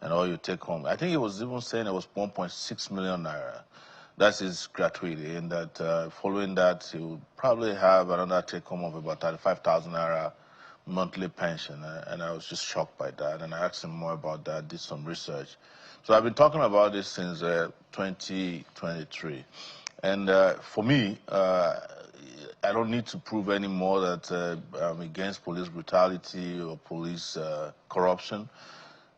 and all you take home. I think he was even saying it was 1.6 million naira. That's his gratuity, and that following that, he would probably have another take-home of about 35,000 naira monthly pension, and I was just shocked by that. And I asked him more about that, did some research. So I've been talking about this since 2023. And for me, I don't need to prove anymore that I'm against police brutality or police corruption.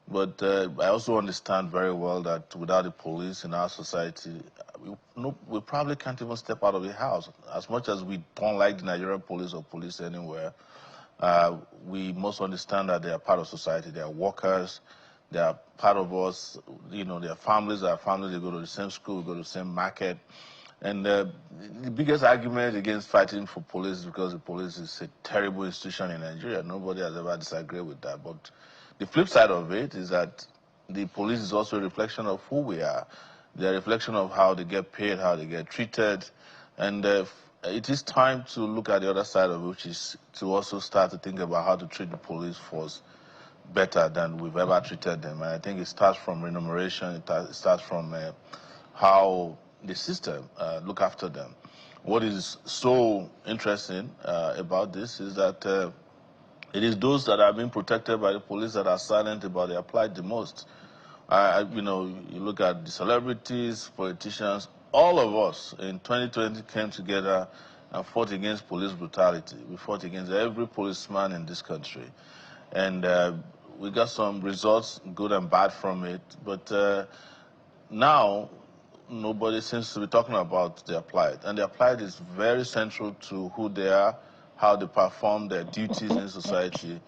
But I also understand very well that without the police in our society, we probably can't even step out of the house. As much as we don't like the Nigerian police or police anywhere, we must understand that they are part of society. They are workers. They are part of us. You know, their families are families. They go to the same school, go to the same market. And the biggest argument against fighting for police is because the police is a terrible institution in Nigeria. Nobody has ever disagreed with that. But the flip side of it is that the police is also a reflection of who we are. They're a reflection of how they get paid, how they get treated. And it is time to look at the other side of it, which is to also start to think about how to treat the police force better than we've ever treated them. And I think it starts from remuneration. It starts from how the system look after them. What is so interesting about this is that it is those that are being protected by the police that are silent about their plight the most. You know, you look at the celebrities, politicians, all of us in 2020 came together and fought against police brutality. We fought against every policeman in this country. And we got some results, good and bad, from it. But now, nobody seems to be talking about their plight. And their plight is very central to who they are, how they perform their duties in society,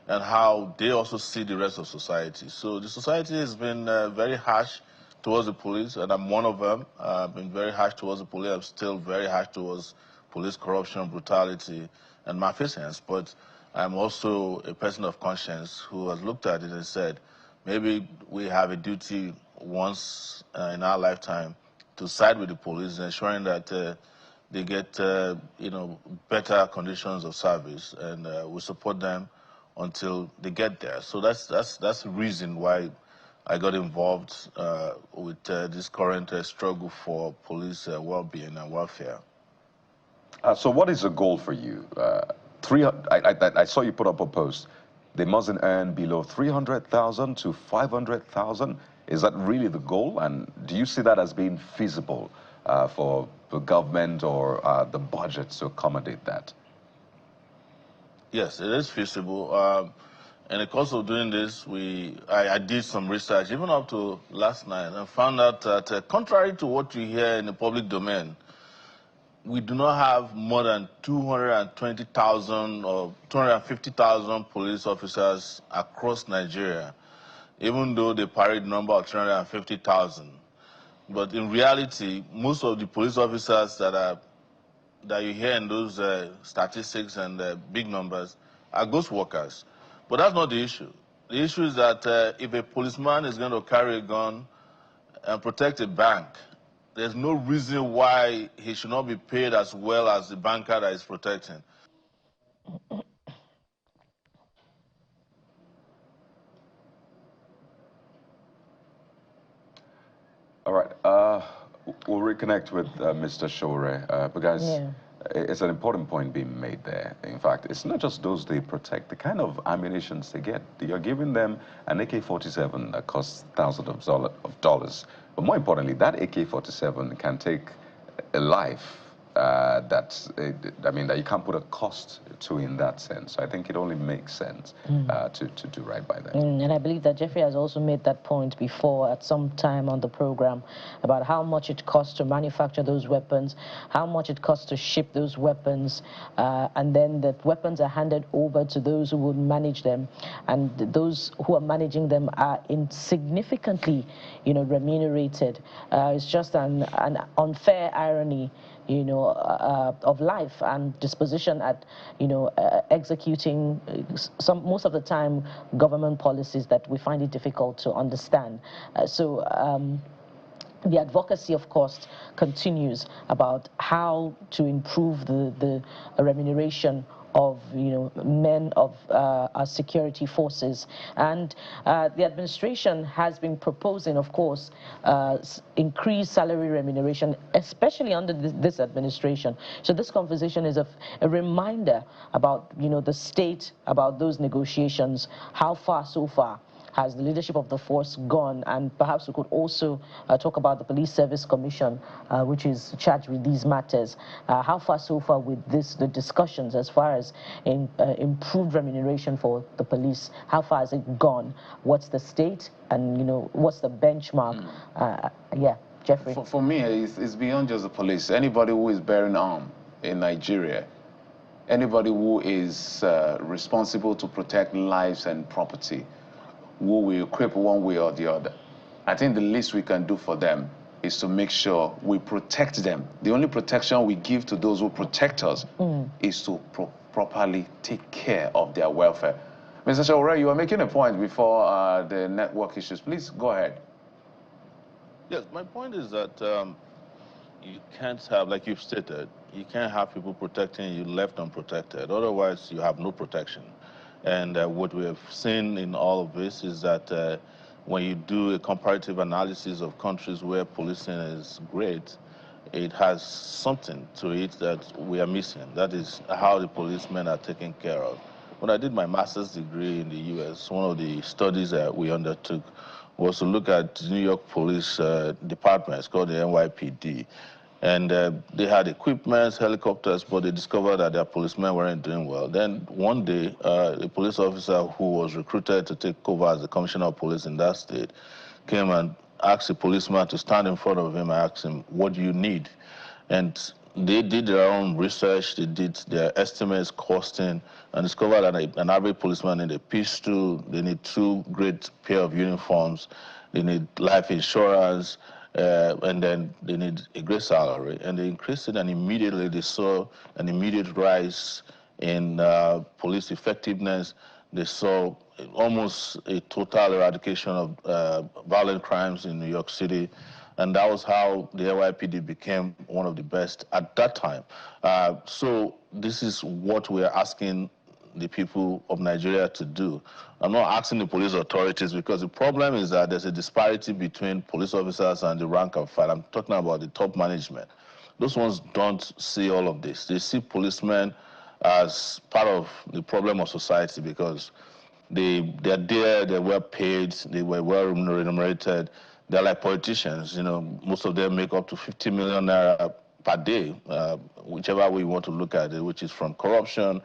and how they also see the rest of society. So the society has been very harsh towards the police, and I'm one of them. I've been very harsh towards the police. I'm still very harsh towards police corruption, brutality, and malfeasance. But I'm also a person of conscience who has looked at it and said, maybe we have a duty once in our lifetime to side with the police, ensuring that they get you know, better conditions of service, and we support them until they get there. So that's the reason why I got involved with this current struggle for police well-being and welfare. So what is the goal for you? I saw you put up a post. They mustn't earn below 300,000 to 500,000. Is that really the goal? And do you see that as being feasible for the government or the budget to accommodate that? Yes, it is feasible. In the course of doing this, I did some research, even up to last night, and found out that contrary to what you hear in the public domain, we do not have more than 220,000 or 250,000 police officers across Nigeria, even though they parade the number of 350,000. But in reality, most of the police officers that you hear in those statistics and big numbers are ghost workers. But that's not the issue. The issue is that if a policeman is going to carry a gun and protect a bank, there's no reason why he should not be paid as well as the banker that is protecting. All right. We'll reconnect with Mr. Sowore because it's an important point being made there. In fact, it's not just those they protect, the kind of ammunitions they get. You're giving them an AK-47 that costs thousands of dollars. But more importantly, that AK-47 can take a life that you can't put a cost to in that sense. So I think it only makes sense to do right by them. And I believe that Jeffrey has also made that point before at some time on the program about how much it costs to manufacture those weapons, how much it costs to ship those weapons, and then the weapons are handed over to those who would manage them, and those who are managing them are insignificantly, remunerated. It's just an unfair irony, of life and disposition at, executing most of the time government policies that we find it difficult to understand. The advocacy, of course, continues about how to improve the remuneration of men of our security forces, and the administration has been proposing, of course, increased salary remuneration, especially under this administration. So this conversation is a reminder about the state, about those negotiations, how far so far has the leadership of the force gone, and perhaps we could also talk about the Police Service Commission, which is charged with these matters. How far so far with the discussions as far as improved remuneration for the police? How far has it gone? What's the state, and what's the benchmark? Yeah, Jeffrey. For me, it's beyond just the police. Anybody who is bearing arms in Nigeria, anybody who is responsible to protect lives and property, who we equip one way or the other. I think the least we can do for them is to make sure we protect them. The only protection we give to those who protect us is to properly take care of their welfare. Mr. Sowore, you were making a point before the network issues. Please go ahead. Yes, my point is that you can't have, like you've stated, you can't have people protecting you left unprotected. Otherwise, you have no protection. And what we have seen in all of this is that when you do a comparative analysis of countries where policing is great, it has something to it that we are missing. That is how the policemen are taken care of. When I did my master's degree in the US, one of the studies that we undertook was to look at New York Police Department. It's called the NYPD. And they had equipment, helicopters, but they discovered that their policemen weren't doing well. Then one day, a police officer who was recruited to take over as the commissioner of police in that state came and asked the policeman to stand in front of him and ask him, what do you need? And they did their own research, they did their estimates, costing, and discovered that an average policeman needs a pistol, they need 2 great pair of uniforms, they need life insurance, and then they need a great salary. And they increased it, and immediately they saw an immediate rise in police effectiveness. They saw almost a total eradication of violent crimes in New York City. And that was how the NYPD became one of the best at that time. So this is what we are asking the people of Nigeria to do. I'm not asking the police authorities, because the problem is that there's a disparity between police officers and the rank and file. I'm talking about the top management. Those ones don't see all of this. They see policemen as part of the problem of society, because they're there, they're well paid, they were well remunerated. They're like politicians, most of them make up to 50 million naira per day, whichever way you want to look at it, which is from corruption.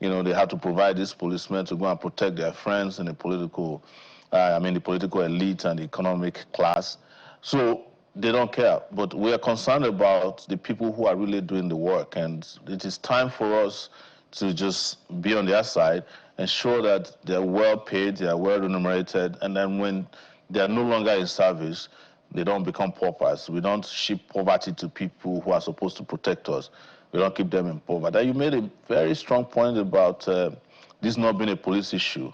They have to provide these policemen to go and protect their friends in the political, the political elite and the economic class. So they don't care. But we are concerned about the people who are really doing the work. And it is time for us to just be on their side, ensure that they're well paid, they're well remunerated, and then when they're no longer in service, they don't become paupers. We don't ship poverty to people who are supposed to protect us. We don't keep them in poverty. You made a very strong point about this not being a police issue.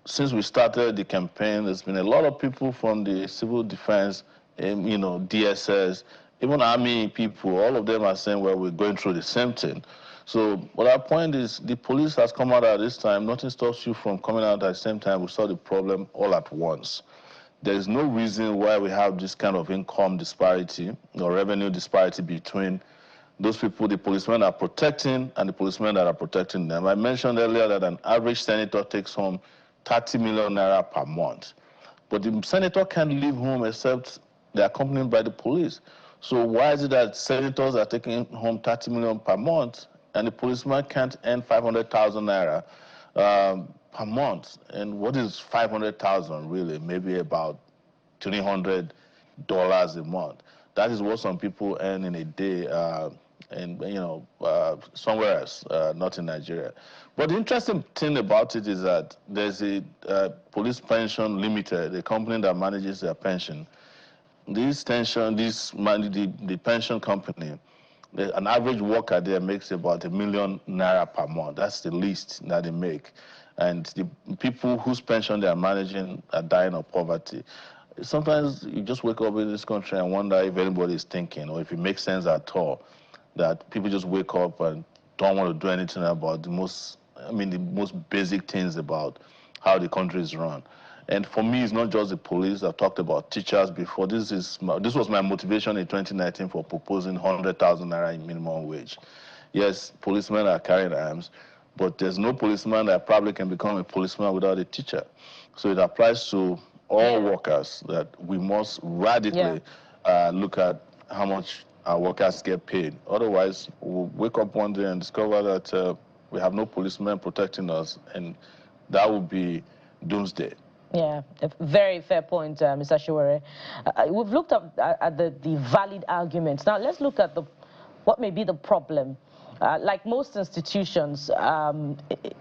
Since we started the campaign, there's been a lot of people from the civil defense, DSS, even army people, all of them are saying, well, we're going through the same thing. So what our point is, the police has come out at this time. Nothing stops you from coming out at the same time. We saw the problem all at once. There is no reason why we have this kind of income disparity or revenue disparity between those people the policemen are protecting and the policemen that are protecting them. I mentioned earlier that an average senator takes home 30 million naira per month. But the senator can't leave home except they're accompanied by the police. So why is it that senators are taking home 30 million per month and the policeman can't earn 500,000 naira per month? And what is 500,000 really? Maybe about $300 a month. That is what some people earn in a day, somewhere else, not in Nigeria. But the interesting thing about it is that there's a Police Pension Limited, a company that manages their pension. The pension company An average worker there makes about ₦1 million per month. That's the least that they make. And the people whose pension they are managing are dying of poverty. Sometimes you just wake up in this country and wonder if anybody is thinking or if it makes sense at all that people just wake up and don't want to do anything about the most basic things about how the country is run. And for me, it's not just the police. I've talked about teachers before. This was my motivation in 2019 for proposing 100,000 naira in minimum wage. Yes, policemen are carrying arms, but there's no policeman that probably can become a policeman without a teacher. So it applies to all workers that we must radically look at how much our workers get paid. Otherwise, we'll wake up one day and discover that we have no policemen protecting us, and that would be doomsday. Yeah, a very fair point, Mr. Sowore. We've looked at the valid arguments. Now, let's look at what may be the problem. Like most institutions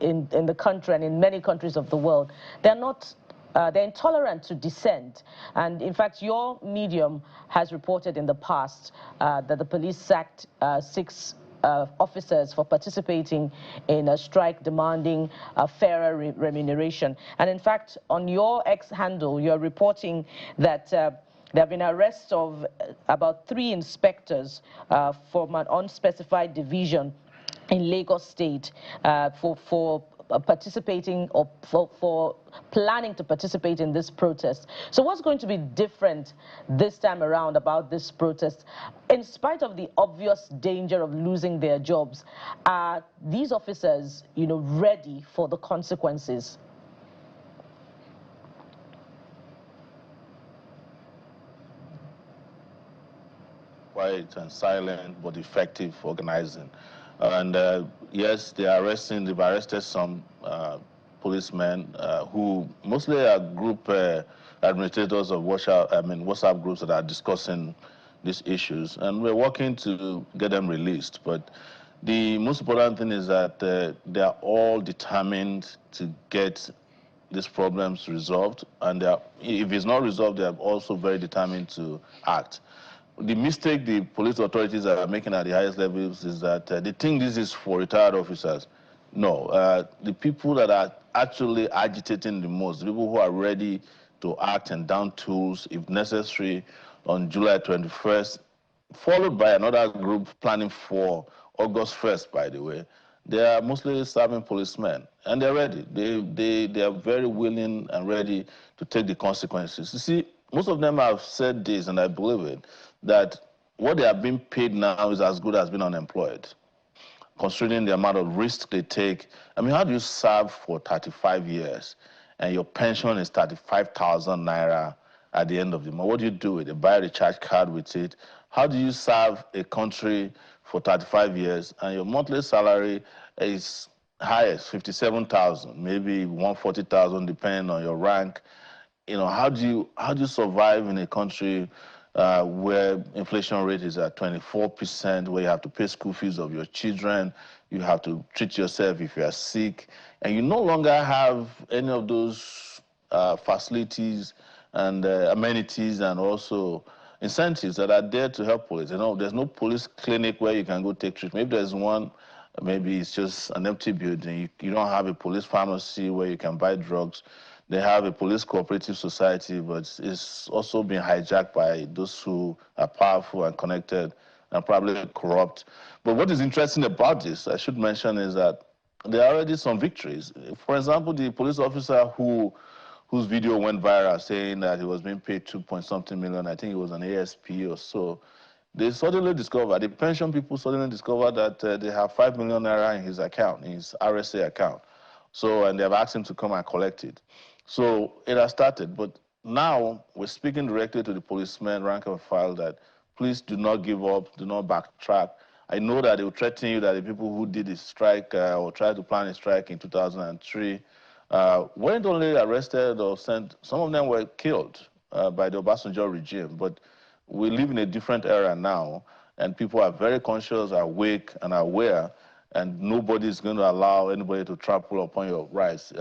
in the country and in many countries of the world, they're intolerant to dissent. And in fact, your medium has reported in the past that the police sacked 6 officers for participating in a strike demanding a fairer remuneration. And in fact, on your X handle, you're reporting that there have been arrests of about 3 inspectors from an unspecified division in Lagos State for participating or for planning to participate in this protest. So what's going to be different this time around about this protest? In spite of the obvious danger of losing their jobs, are these officers, ready for the consequences? Quiet and silent, but effective organizing. And yes, they've arrested some policemen who mostly are group administrators of WhatsApp groups that are discussing these issues. And we're working to get them released. But the most important thing is that they are all determined to get these problems resolved. And if it's not resolved, they are also very determined to act. The mistake the police authorities are making at the highest levels is that they think this is for retired officers. No, the people that are actually agitating the most, the people who are ready to act and down tools, if necessary, on July 21st, followed by another group planning for August 1st, by the way, they are mostly serving policemen, and they're ready. They are very willing and ready to take the consequences. You see, most of them have said this, and I believe it, that what they are being paid now is as good as being unemployed, considering the amount of risk they take. I mean, how do you serve for 35 years and your pension is 35,000 naira at the end of the month? What do you do with it? Buy a recharge card with it? How do you serve a country for 35 years and your monthly salary is highest 57,000, maybe 140,000, depending on your rank? How do you survive in a country where inflation rate is at 24%, where you have to pay school fees of your children, you have to treat yourself if you are sick, and you no longer have any of those facilities and amenities and also incentives that are there to help police. There's no police clinic where you can go take treatment. Maybe there's one, maybe it's just an empty building. You don't have a police pharmacy where you can buy drugs. They have a police cooperative society, but it's also been hijacked by those who are powerful and connected and probably corrupt. But what is interesting about this, I should mention, is that there are already some victories. For example, the police officer whose video went viral saying that he was being paid 2-point-something million, I think it was an ASP or so, they suddenly discovered, the pension people suddenly discovered that they have 5 million naira in his account, in his RSA account. And they've asked him to come and collect it. So it has started, but now we're speaking directly to the policemen, rank and file, that please do not give up, do not backtrack. I know that they will threaten you that the people who did the strike or tried to plan a strike in 2003 weren't only arrested or sent, some of them were killed by the Obasanjo regime. But we live in a different era now, and people are very conscious, awake, and aware, and nobody is going to allow anybody to trample upon your rights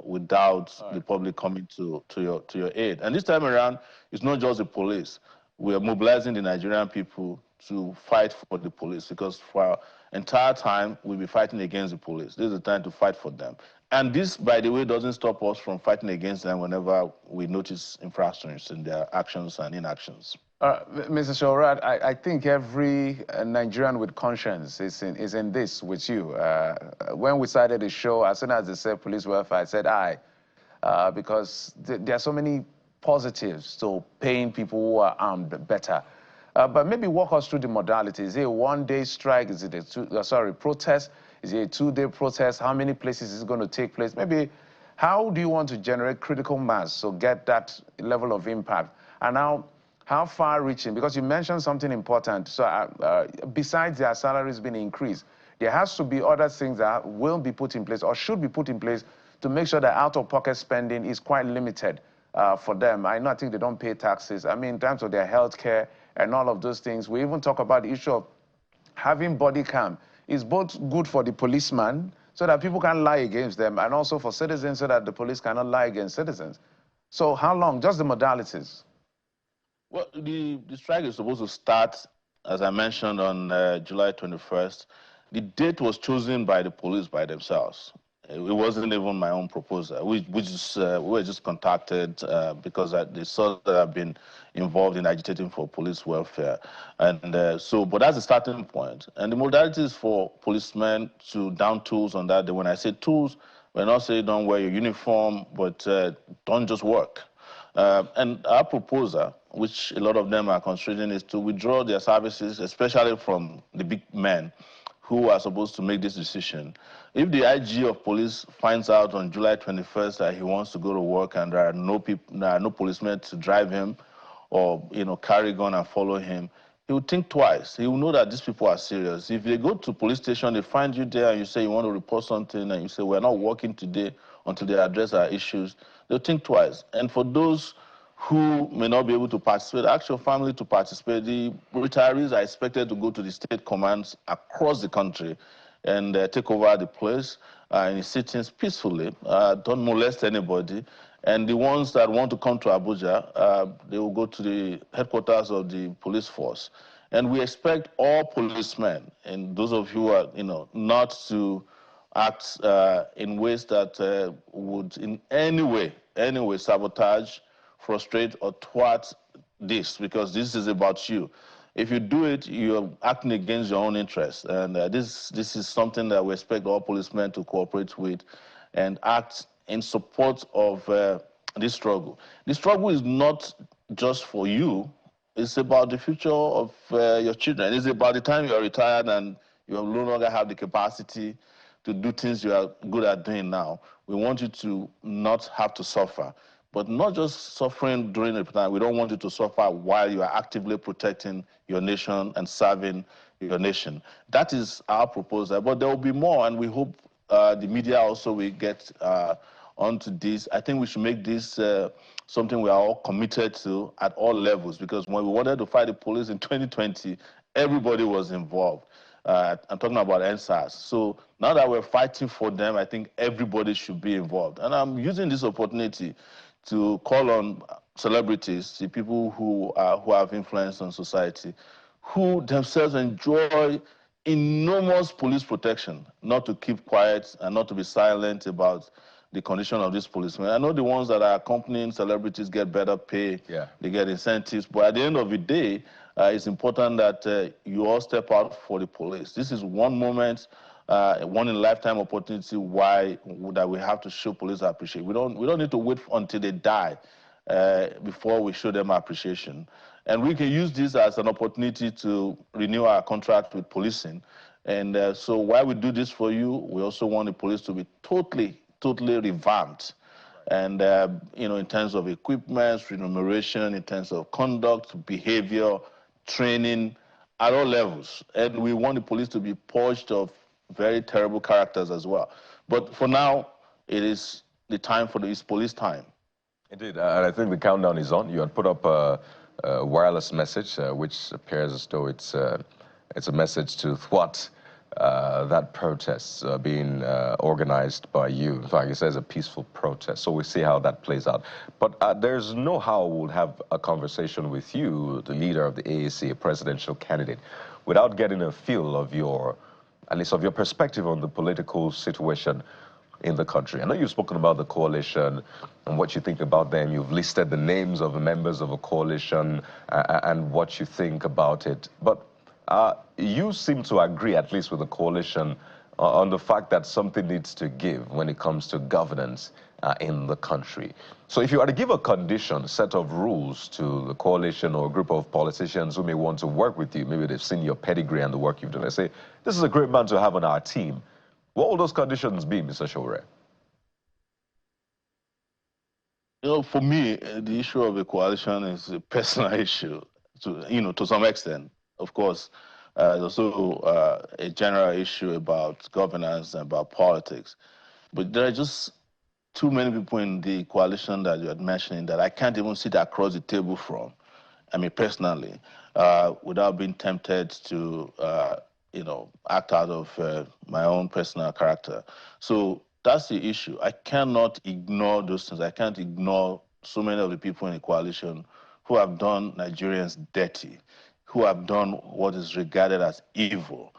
without the public coming to your aid. And this time around, it's not just the police. we are mobilizing the Nigerian people to fight for the police, because for our entire time, we'll be fighting against the police. This is the time to fight for them. And this, by the way, doesn't stop us from fighting against them whenever we notice infractions in their actions and inactions. Mr. Sowore, I think every Nigerian with conscience is in this with you. When we started the show, as soon as they said police welfare, I said aye, because there are so many positives to paying people who are armed better. But maybe walk us through the modalities. Is it a one-day strike? Is it a protest? Is it a two-day protest? How many places is it going to take place? Maybe how do you want to generate critical mass so get that level of impact? And how far-reaching? Because you mentioned something important. So besides their salaries being increased, there has to be other things that will be put in place or should be put in place to make sure that out-of-pocket spending is quite limited for them. I think they don't pay taxes. I mean, in terms of their health care and all of those things. We even talk about the issue of having body cam. It's both good for the policeman so that people can lie against them, and also for citizens so that the police cannot lie against citizens. So how long? Just the modalities. Well, the strike is supposed to start, as I mentioned, on July 21st. The date was chosen by the police by themselves. It wasn't even my own proposal. We were just contacted because they saw that I've been involved in agitating for police welfare. And but that's the starting point. And the modalities for policemen to down tools on that day. When I say tools, we're not saying don't wear your uniform, but don't just work. And our proposal, which a lot of them are considering, is to withdraw their services, especially from the big men who are supposed to make this decision. If the IG of police finds out on July 21st that he wants to go to work and there are no policemen to drive him or carry a gun and follow him, he will think twice. He will know that these people are serious. If they go to police station, they find you there and you say you want to report something and you say we're not working today until they address our issues, they'll think twice. And for those who may not be able to participate, ask your family to participate. The retirees are expected to go to the state commands across the country and take over the place in sit-ins peacefully. Don't molest anybody. And the ones that want to come to Abuja, they will go to the headquarters of the police force. And we expect all policemen, and those of you who are, not to act in ways that would in any way sabotage, frustrate, or thwart this, because this is about you. If you do it, you're acting against your own interests. And this is something that we expect all policemen to cooperate with and act in support of this struggle. The struggle is not just for you. It's about the future of your children. It's about the time you are retired and you no longer have the capacity to do things you are good at doing now. We want you to not have to suffer. But not just suffering during the time. We don't want you to suffer while you are actively protecting your nation and serving your nation. That is our proposal. But there will be more, and we hope the media also will get onto this. I think we should make this something we are all committed to at all levels, because when we wanted to fight the police in 2020, everybody was involved. I'm talking about NSAS. So now that we're fighting for them, I think everybody should be involved. And I'm using this opportunity to call on celebrities, the people who have influence on society, who themselves enjoy enormous police protection, not to keep quiet and not to be silent about the condition of these policemen. I know the ones that are accompanying celebrities get better pay, they get incentives, but at the end of the day, it's important that you all step out for the police. This is one moment, one in a lifetime opportunity that we have to show police appreciation. We don't need to wait until they die before we show them appreciation. And we can use this as an opportunity to renew our contract with policing. And so while we do this for you, we also want the police to be totally revamped. And in terms of equipment, remuneration, in terms of conduct, behavior, training, at all levels. And we want the police to be purged of very terrible characters as well. But for now, it is the time for it's police time. Indeed, and I think the countdown is on. You had put up a wireless message, which appears as though it's a message to thwart that protest being organized by you. In fact, it says a peaceful protest, so we'll see how that plays out. But there's no how we'll have a conversation with you, the leader of the AAC, a presidential candidate, without getting a feel of your, at least of your perspective on the political situation in the country. I know you've spoken about the coalition and what you think about them. You've listed the names of the members of a coalition and what you think about it. But you seem to agree, at least with the coalition, on the fact that something needs to give when it comes to governance in the country. So if you were to give a condition, a set of rules to the coalition or a group of politicians who may want to work with you, maybe they've seen your pedigree and the work you've done, they say, this is a great man to have on our team. What will those conditions be, Mr. Sowore? You know, for me, the issue of a coalition is a personal issue, to some extent. Of course, there's also a general issue about governance and about politics. But there are just too many people in the coalition that you are mentioning that I can't even sit across the table from, I mean, personally, without being tempted to act out of my own personal character. So that's the issue. I cannot ignore those things. I can't ignore so many of the people in the coalition who have done Nigerians dirty, who have done what is regarded as evil.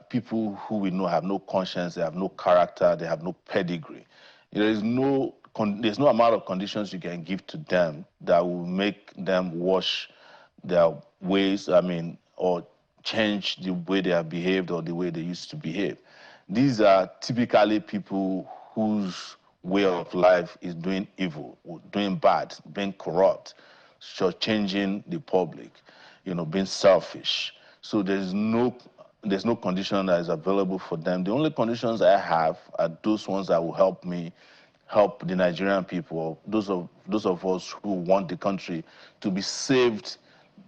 People who we know have no conscience, they have no character, they have no pedigree. There's no amount of conditions you can give to them that will make them wash their ways, or change the way they have behaved or the way they used to behave. These are typically people whose way of life is doing evil, doing bad, being corrupt, shortchanging the public, being selfish. So there's no condition that is available for them. The only conditions I have are those ones that will help me help the Nigerian people, those of us who want the country to be saved,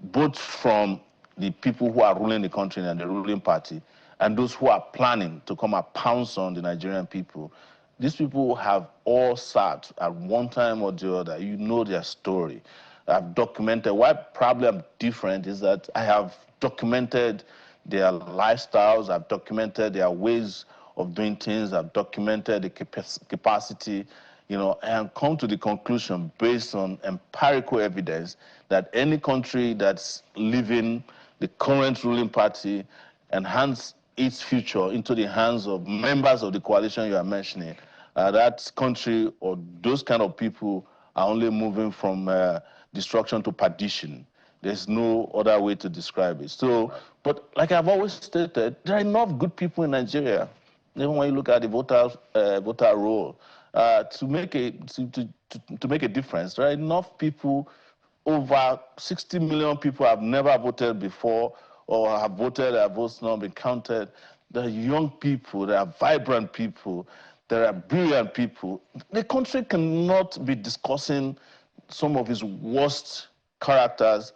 both from the people who are ruling the country and the ruling party, and those who are planning to come and pounce on the Nigerian people. These people have all sat at one time or the other. You know their story. I've documented. Why probably I'm different is that I have documented their lifestyles. I've documented their ways of doing things. I've documented the capacity, and come to the conclusion based on empirical evidence that any country that's leaving the current ruling party and hands its future into the hands of members of the coalition you are mentioning, that country or those kind of people are only moving from destruction to perdition. There's no other way to describe it. So, but like I've always stated, there are enough good people in Nigeria, even when you look at the voter roll, to make a difference. There are enough people. Over 60 million people have never voted before, or have voted, their votes not been counted. There are young people, there are vibrant people, there are brilliant people. The country cannot be discussing some of its worst characters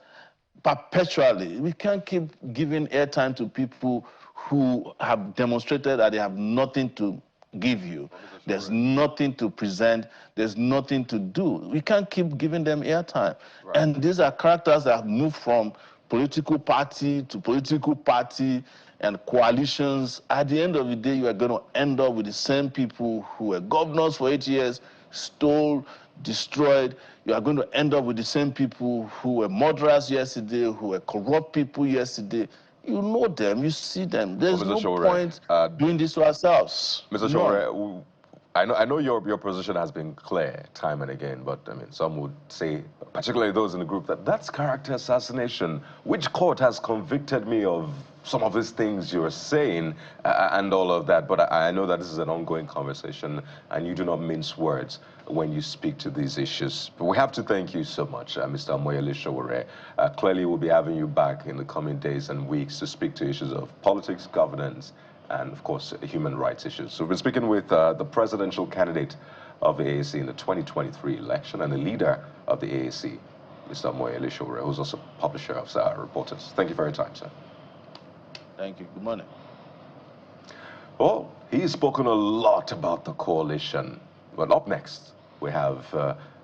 perpetually. We can't keep giving airtime to people who have demonstrated that they have nothing to give you. There's nothing to present. There's nothing to do. We can't keep giving them airtime. Right. And these are characters that have moved from political party to political party and coalitions. At the end of the day, you are going to end up with the same people who were governors for 8 years, stole, destroyed. You are going to end up with the same people who were murderers yesterday, who were corrupt people yesterday. You know them, you see them. There's no point doing this to ourselves. Mr. Sowore, I know your position has been clear time and again, but I mean, some would say, particularly those in the group, that that's character assassination. Which court has convicted me of some of these things you're saying and all of that? But I know that this is an ongoing conversation and you do not mince words when you speak to these issues. But we have to thank you so much, Mr. Amoyele Sowore. Clearly, we'll be having you back in the coming days and weeks to speak to issues of politics, governance, and of course, human rights issues. So we've been speaking with the presidential candidate of the AAC in the 2023 election and the leader of the AAC, Mr. Amoyele Sowore, who's also publisher of Sowore Reporters. Thank you for your time, sir. Thank you. Good morning. Well, he's spoken a lot about the coalition. But up next, we have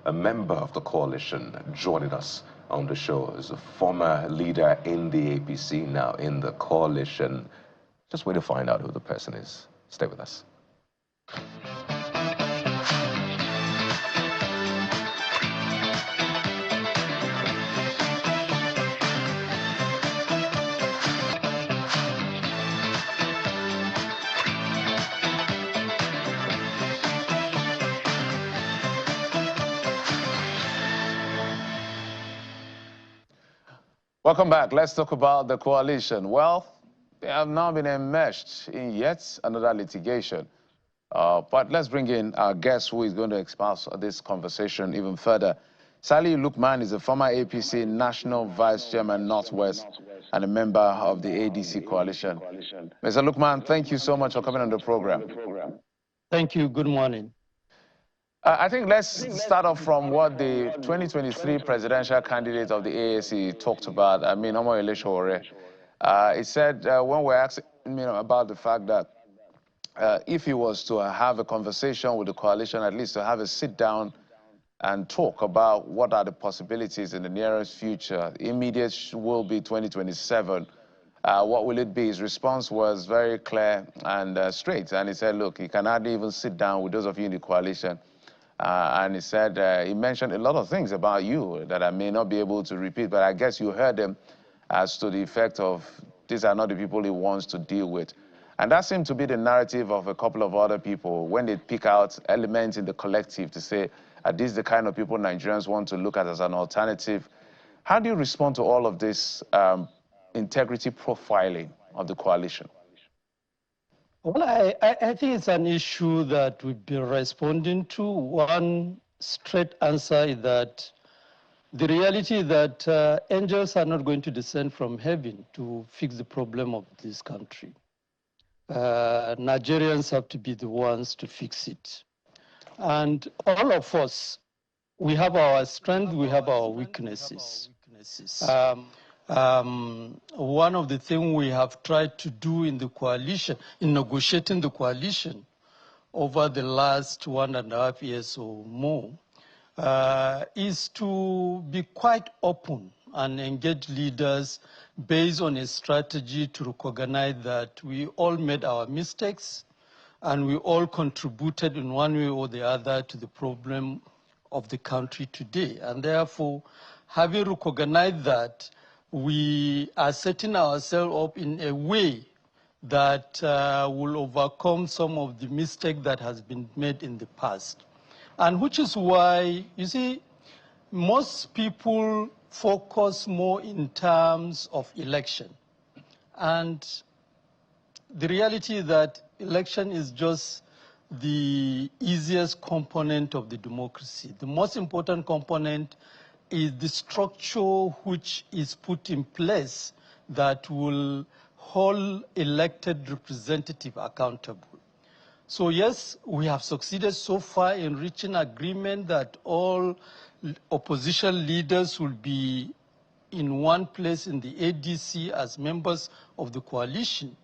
a member of the coalition joining us on the show. Is a former leader in the APC, now in the coalition. Just wait to find out who the person is. Stay with us. Welcome back. Let's talk about the coalition. Well, they have now been enmeshed in yet another litigation. But let's bring in our guest who is going to espouse this conversation even further. Saliu Lukman is a former APC National Vice Chairman Northwest and a member of the ADC coalition. Mr. Lukman, thank you so much for coming on the program. Thank you. Good morning. I think let's start off from what the 2023 presidential candidate of the AAC talked about. I mean, Sowore. He said when we're asking about the fact that if he was to have a conversation with the coalition, at least to have a sit down and talk about what are the possibilities in the nearest future, immediate will be 2027. What will it be? His response was very clear and straight. And he said, look, he can hardly even sit down with those of you in the coalition. And he said, he mentioned a lot of things about you that I may not be able to repeat, but I guess you heard them as to the effect of these are not the people he wants to deal with. And that seemed to be the narrative of a couple of other people when they pick out elements in the collective to say, are these the kind of people Nigerians want to look at as an alternative? How do you respond to all of this integrity profiling of the coalition? Well, I think it's an issue that we've been responding to. One straight answer is that the reality is that angels are not going to descend from heaven to fix the problem of this country. Nigerians have to be the ones to fix it. And all of us, we have our strength, we have our weaknesses. One of the things we have tried to do in the coalition, in negotiating the coalition over the last 1.5 years or more, is to be quite open and engage leaders based on a strategy to recognize that we all made our mistakes and we all contributed in one way or the other to the problem of the country today. And therefore, having recognized that, we are setting ourselves up in a way that will overcome some of the mistakes that has been made in the past. And which is why, you see, most people focus more in terms of election. And the reality is that election is just the easiest component of the democracy. The most important component is the structure which is put in place that will hold elected representatives accountable. So yes, we have succeeded so far in reaching agreement that all opposition leaders will be in one place in the ADC as members of the coalition.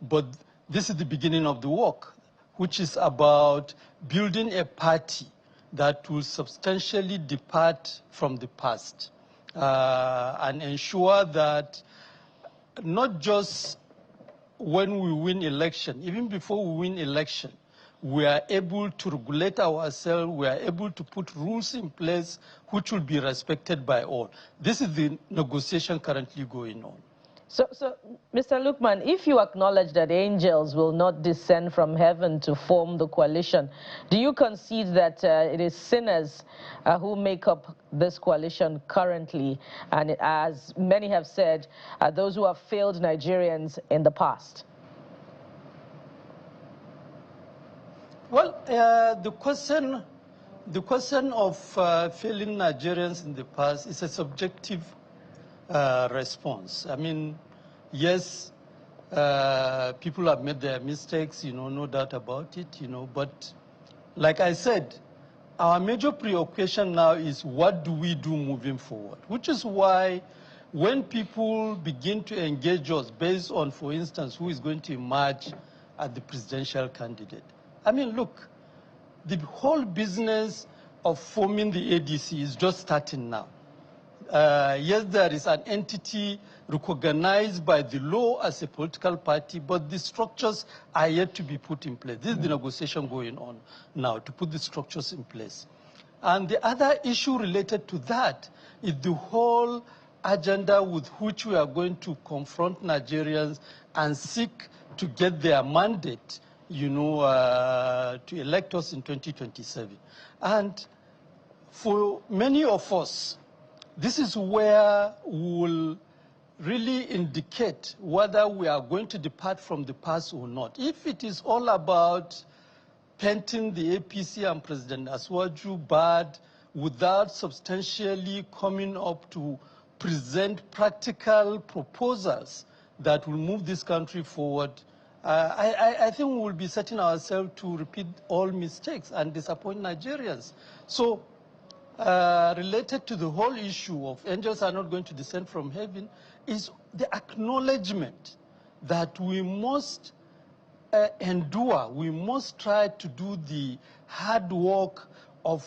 But this is the beginning of the work, which is about building a party that will substantially depart from the past and ensure that not just when we win election, even before we win election, we are able to regulate ourselves, we are able to put rules in place which will be respected by all. This is the negotiation currently going on. So, Mr. Lukman, if you acknowledge that angels will not descend from heaven to form the coalition, do you concede that it is sinners who make up this coalition currently, and as many have said, those who have failed Nigerians in the past? Well, the question of failing Nigerians in the past is a subjective response. I mean, yes, people have made their mistakes, no doubt about it, but like I said, our major preoccupation now is what do we do moving forward, which is why when people begin to engage us based on, for instance, who is going to emerge as the presidential candidate. I mean, look, the whole business of forming the ADC is just starting now. Yes, there is an entity recognized by the law as a political party, but the structures are yet to be put in place. This is the negotiation going on now to put the structures in place. And the other issue related to that is the whole agenda with which we are going to confront Nigerians and seek to get their mandate, to elect us in 2027. And for many of us, this is where we will really indicate whether we are going to depart from the past or not. If it is all about painting the APC and President Aswaju bad without substantially coming up to present practical proposals that will move this country forward, I think we will be setting ourselves to repeat all mistakes and disappoint Nigerians. So related to the whole issue of angels are not going to descend from heaven is the acknowledgement that we must endure, we must try to do the hard work of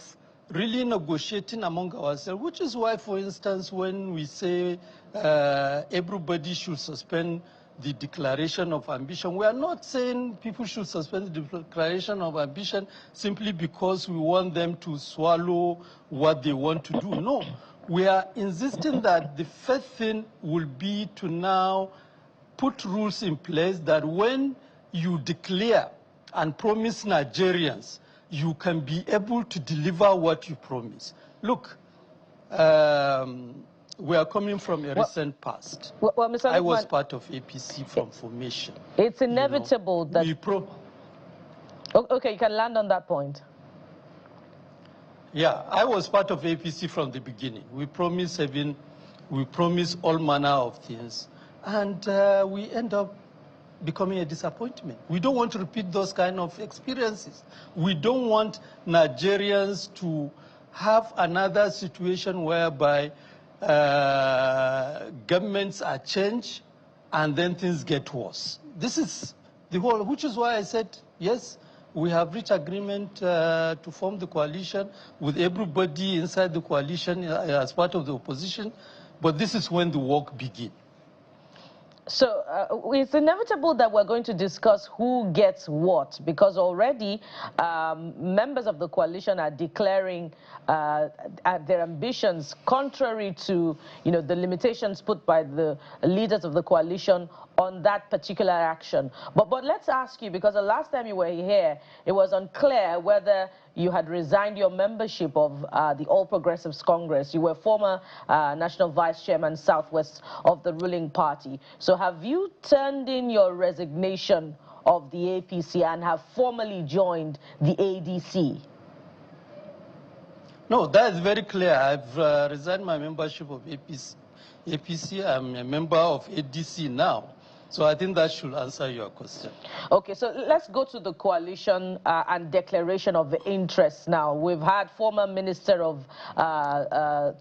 really negotiating among ourselves, which is why, for instance, when we say everybody should suspend the declaration of ambition, we are not saying people should suspend the declaration of ambition simply because we want them to swallow what they want to do. No, we are insisting that the first thing will be to now put rules in place that when you declare and promise Nigerians, you can be able to deliver what you promise. Look, we are coming from a recent past. Mr. I was part of APC from formation. It's inevitable that... Okay, you can land on that point. Yeah, I was part of APC from the beginning. We promised all manner of things, and we end up becoming a disappointment. We don't want to repeat those kind of experiences. We don't want Nigerians to have another situation whereby governments are changed and then things get worse. This is the whole, which is why I said, yes, we have reached agreement to form the coalition with everybody inside the coalition as part of the opposition, but this is when the work begins. So it's inevitable that we're going to discuss who gets what, because already members of the coalition are declaring their ambitions contrary to the limitations put by the leaders of the coalition on that particular action. But let's ask you, because the last time you were here, it was unclear whether you had resigned your membership of the All Progressives Congress. You were former National Vice Chairman Southwest of the ruling party. So have you turned in your resignation of the APC and have formally joined the ADC? No, that is very clear. I've resigned my membership of APC. I'm a member of ADC now. So I think that should answer your question. Okay, so let's go to the coalition and declaration of interest now. We've had former Minister of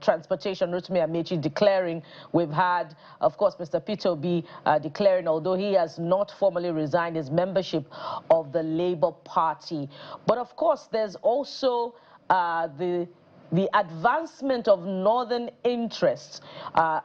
Transportation, Rotimi Amechi, declaring. We've had, of course, Mr. Peter Obi declaring, although he has not formally resigned his membership of the Labour Party. But, of course, there's also the advancement of northern interests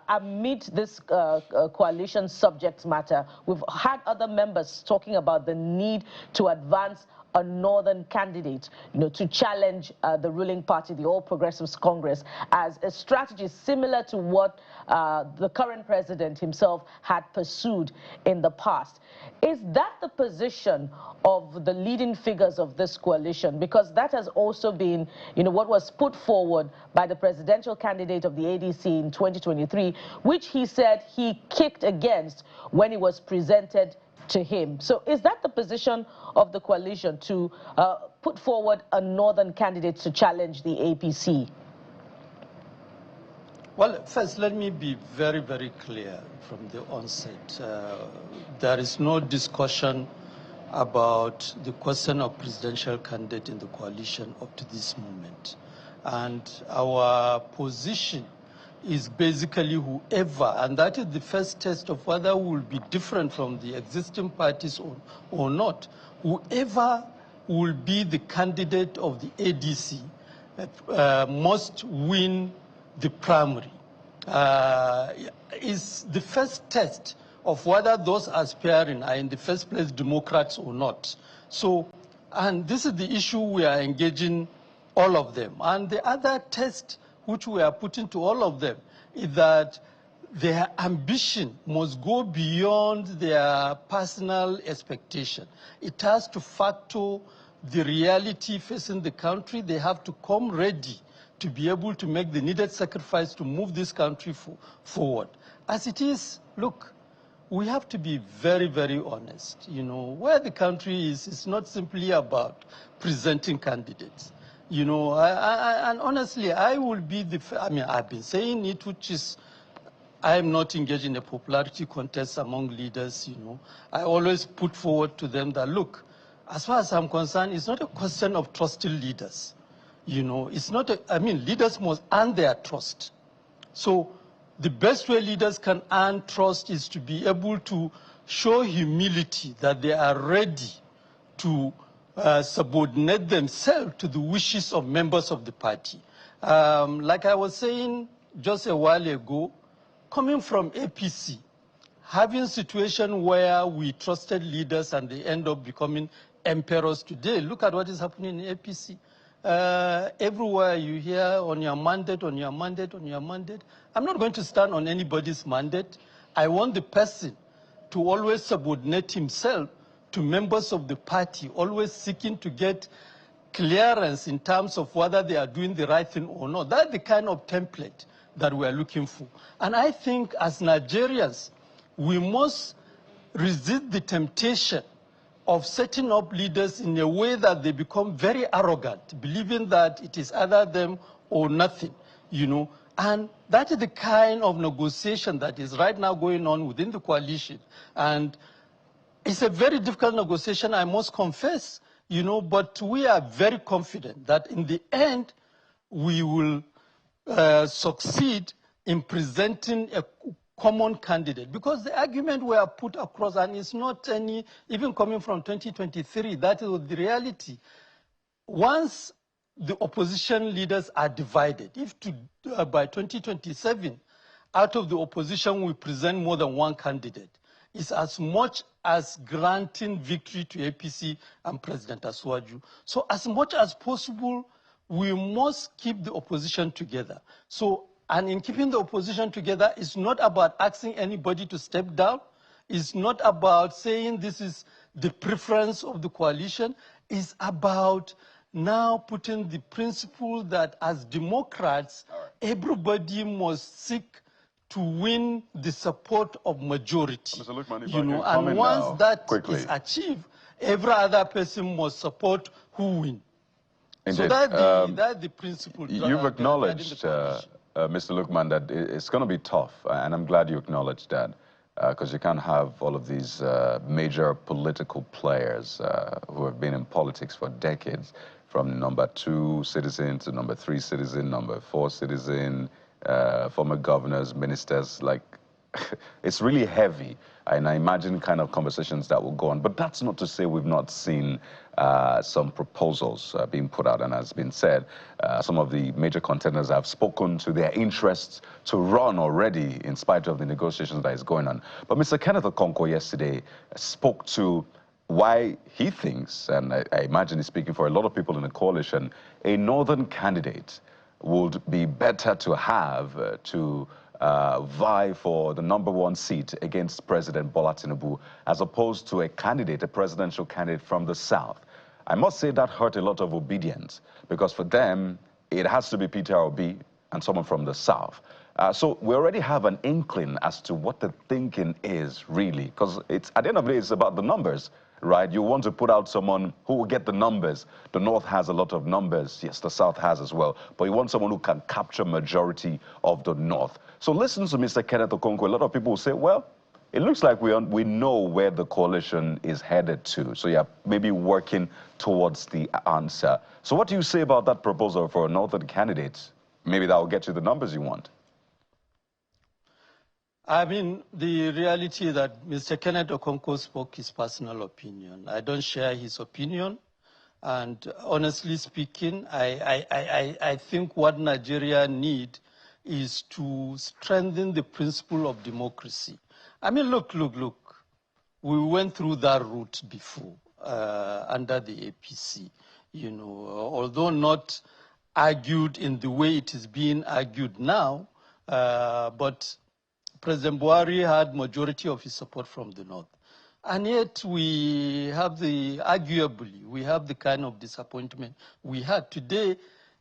amid this coalition subject matter. We've had other members talking about the need to advance a northern candidate, to challenge the ruling party, the All Progressives Congress, as a strategy similar to what the current president himself had pursued in the past. Is that the position of the leading figures of this coalition? Because that has also been, what was put forward by the presidential candidate of the ADC in 2023, which he said he kicked against when it was presented to him. So is that the position of the coalition, to put forward a northern candidate to challenge the APC? Well, first, let me be very, very clear from the onset. There is no discussion about the question of presidential candidate in the coalition up to this moment. And our position is basically whoever, and that is the first test of whether we will be different from the existing parties or not. Whoever will be the candidate of the ADC must win the primary. is the first test of whether those aspiring are in the first place Democrats or not. So, and this is the issue we are engaging all of them. And the other test which we are putting to all of them is that their ambition must go beyond their personal expectation. It has to factor the reality facing the country. They have to come ready to be able to make the needed sacrifice to move this country forward. As it is, look, we have to be very, very honest. You know, where the country is, it's not simply about presenting candidates. You know, and honestly, I will be I've been saying it, which is, I am not engaged in a popularity contest among leaders, you know. I always put forward to them that, look, as far as I'm concerned, it's not a question of trusting leaders. You know, it's not leaders must earn their trust. So the best way leaders can earn trust is to be able to show humility, that they are ready to subordinate themselves to the wishes of members of the party. Like I was saying just a while ago, coming from APC, having a situation where we trusted leaders and they end up becoming emperors today. Look at what is happening in APC. Everywhere you hear on your mandate, on your mandate, on your mandate. I'm not going to stand on anybody's mandate. I want the person to always subordinate himself to members of the party, always seeking to get clearance in terms of whether they are doing the right thing or not. That's the kind of template that we are looking for. And I think as Nigerians, we must resist the temptation of setting up leaders in a way that they become very arrogant, believing that it is either them or nothing, you know. And that is the kind of negotiation that is right now going on within the coalition. And it's a very difficult negotiation, I must confess, you know, but we are very confident that in the end, we will succeed in presenting a common candidate, because the argument we have put across, and it's not any, even coming from 2023, that is the reality. Once the opposition leaders are divided, if by 2027, out of the opposition we present more than one candidate, it's as much as granting victory to APC and President Asuwaju. So as much as possible, we must keep the opposition together. So, and in keeping the opposition together, it's not about asking anybody to step down. It's not about saying this is the preference of the coalition. It's about now putting the principle that as Democrats, everybody must seek to win the support of majority. Mr. Lukman, you know, and once that is achieved, every other person must support who wins. So that's the principle. You've acknowledged, Mr. Lukman, that it's going to be tough, and I'm glad you acknowledged that, because you can't have all of these major political players who have been in politics for decades, from number 2 citizen to number 3 citizen, number 4 citizen, former governors, ministers, like, it's really heavy. And I imagine kind of conversations that will go on. But that's not to say we've not seen some proposals being put out. And as been said, some of the major contenders have spoken to their interests to run already in spite of the negotiations that is going on. But Mr. Kenneth Okonkwo yesterday spoke to why he thinks, and I imagine he's speaking for a lot of people in the coalition, a northern candidate would be better to have to vie for the #1 seat against President Bola Tinubu, as opposed to a candidate, a presidential candidate from the south. I must say that hurt a lot of obedience, because for them, it has to be Peter Obi and someone from the south. So we already have an inkling as to what the thinking is, really, because it's, at the end of the day, it's about the numbers, right? You want to put out someone who will get the numbers. The north has a lot of numbers. Yes, the south has as well. But you want someone who can capture majority of the north. So listen to Mr. Kenneth Okonkwo. A lot of people will say, well, it looks like we know where the coalition is headed to. So yeah, maybe working towards the answer. So what do you say about that proposal for a northern candidate? Maybe that will get you the numbers you want. I mean, the reality that Mr. Kenneth Okonkwo spoke his personal opinion. I don't share his opinion. And honestly speaking, I think what Nigeria need is to strengthen the principle of democracy. I mean, look. We went through that route before under the APC, you know, although not argued in the way it is being argued now, but President Buhari had majority of his support from the North. And yet we have arguably, we have the kind of disappointment we had. Today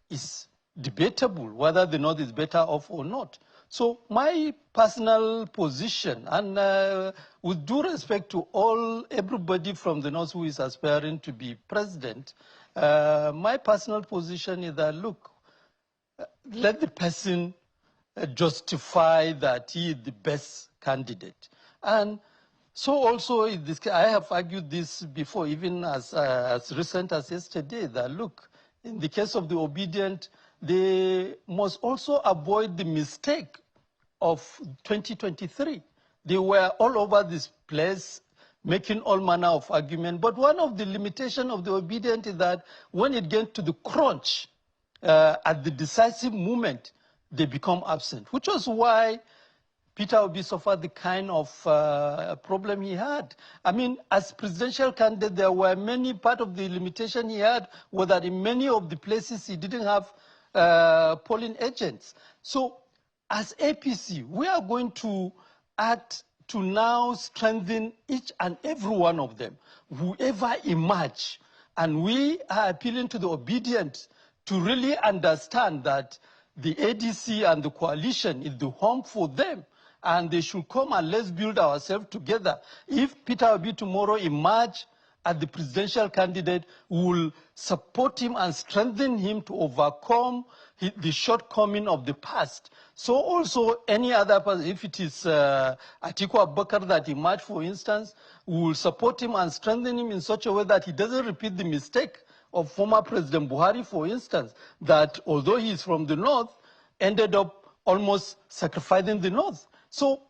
is debatable whether the North is better off or not. So my personal position, and with due respect to everybody from the North who is aspiring to be president, my personal position is that, look, let the person justify that he is the best candidate. And so also, I have argued this before, even as recent as yesterday, that look, in the case of the obedient, they must also avoid the mistake of 2023. They were all over this place, making all manner of argument. But one of the limitations of the obedient is that when it gets to the crunch, at the decisive moment, they become absent, which was why Peter Obi suffered the kind of problem he had. I mean, as presidential candidate, there were part of the limitation he had was that in many of the places he didn't have polling agents. So as APC, we are going to act to now strengthen each and every one of them, whoever emerge. And we are appealing to the obedient to really understand that the ADC and the coalition is the home for them, and they should come and let's build ourselves together. If Peter Obi tomorrow emerge as the presidential candidate, we will support him and strengthen him to overcome the shortcoming of the past. So also any other person, if it is Atiku Abubakar that emerged, for instance, we will support him and strengthen him in such a way that he doesn't repeat the mistake of former President Buhari, for instance, that although he is from the North, ended up almost sacrificing the North. So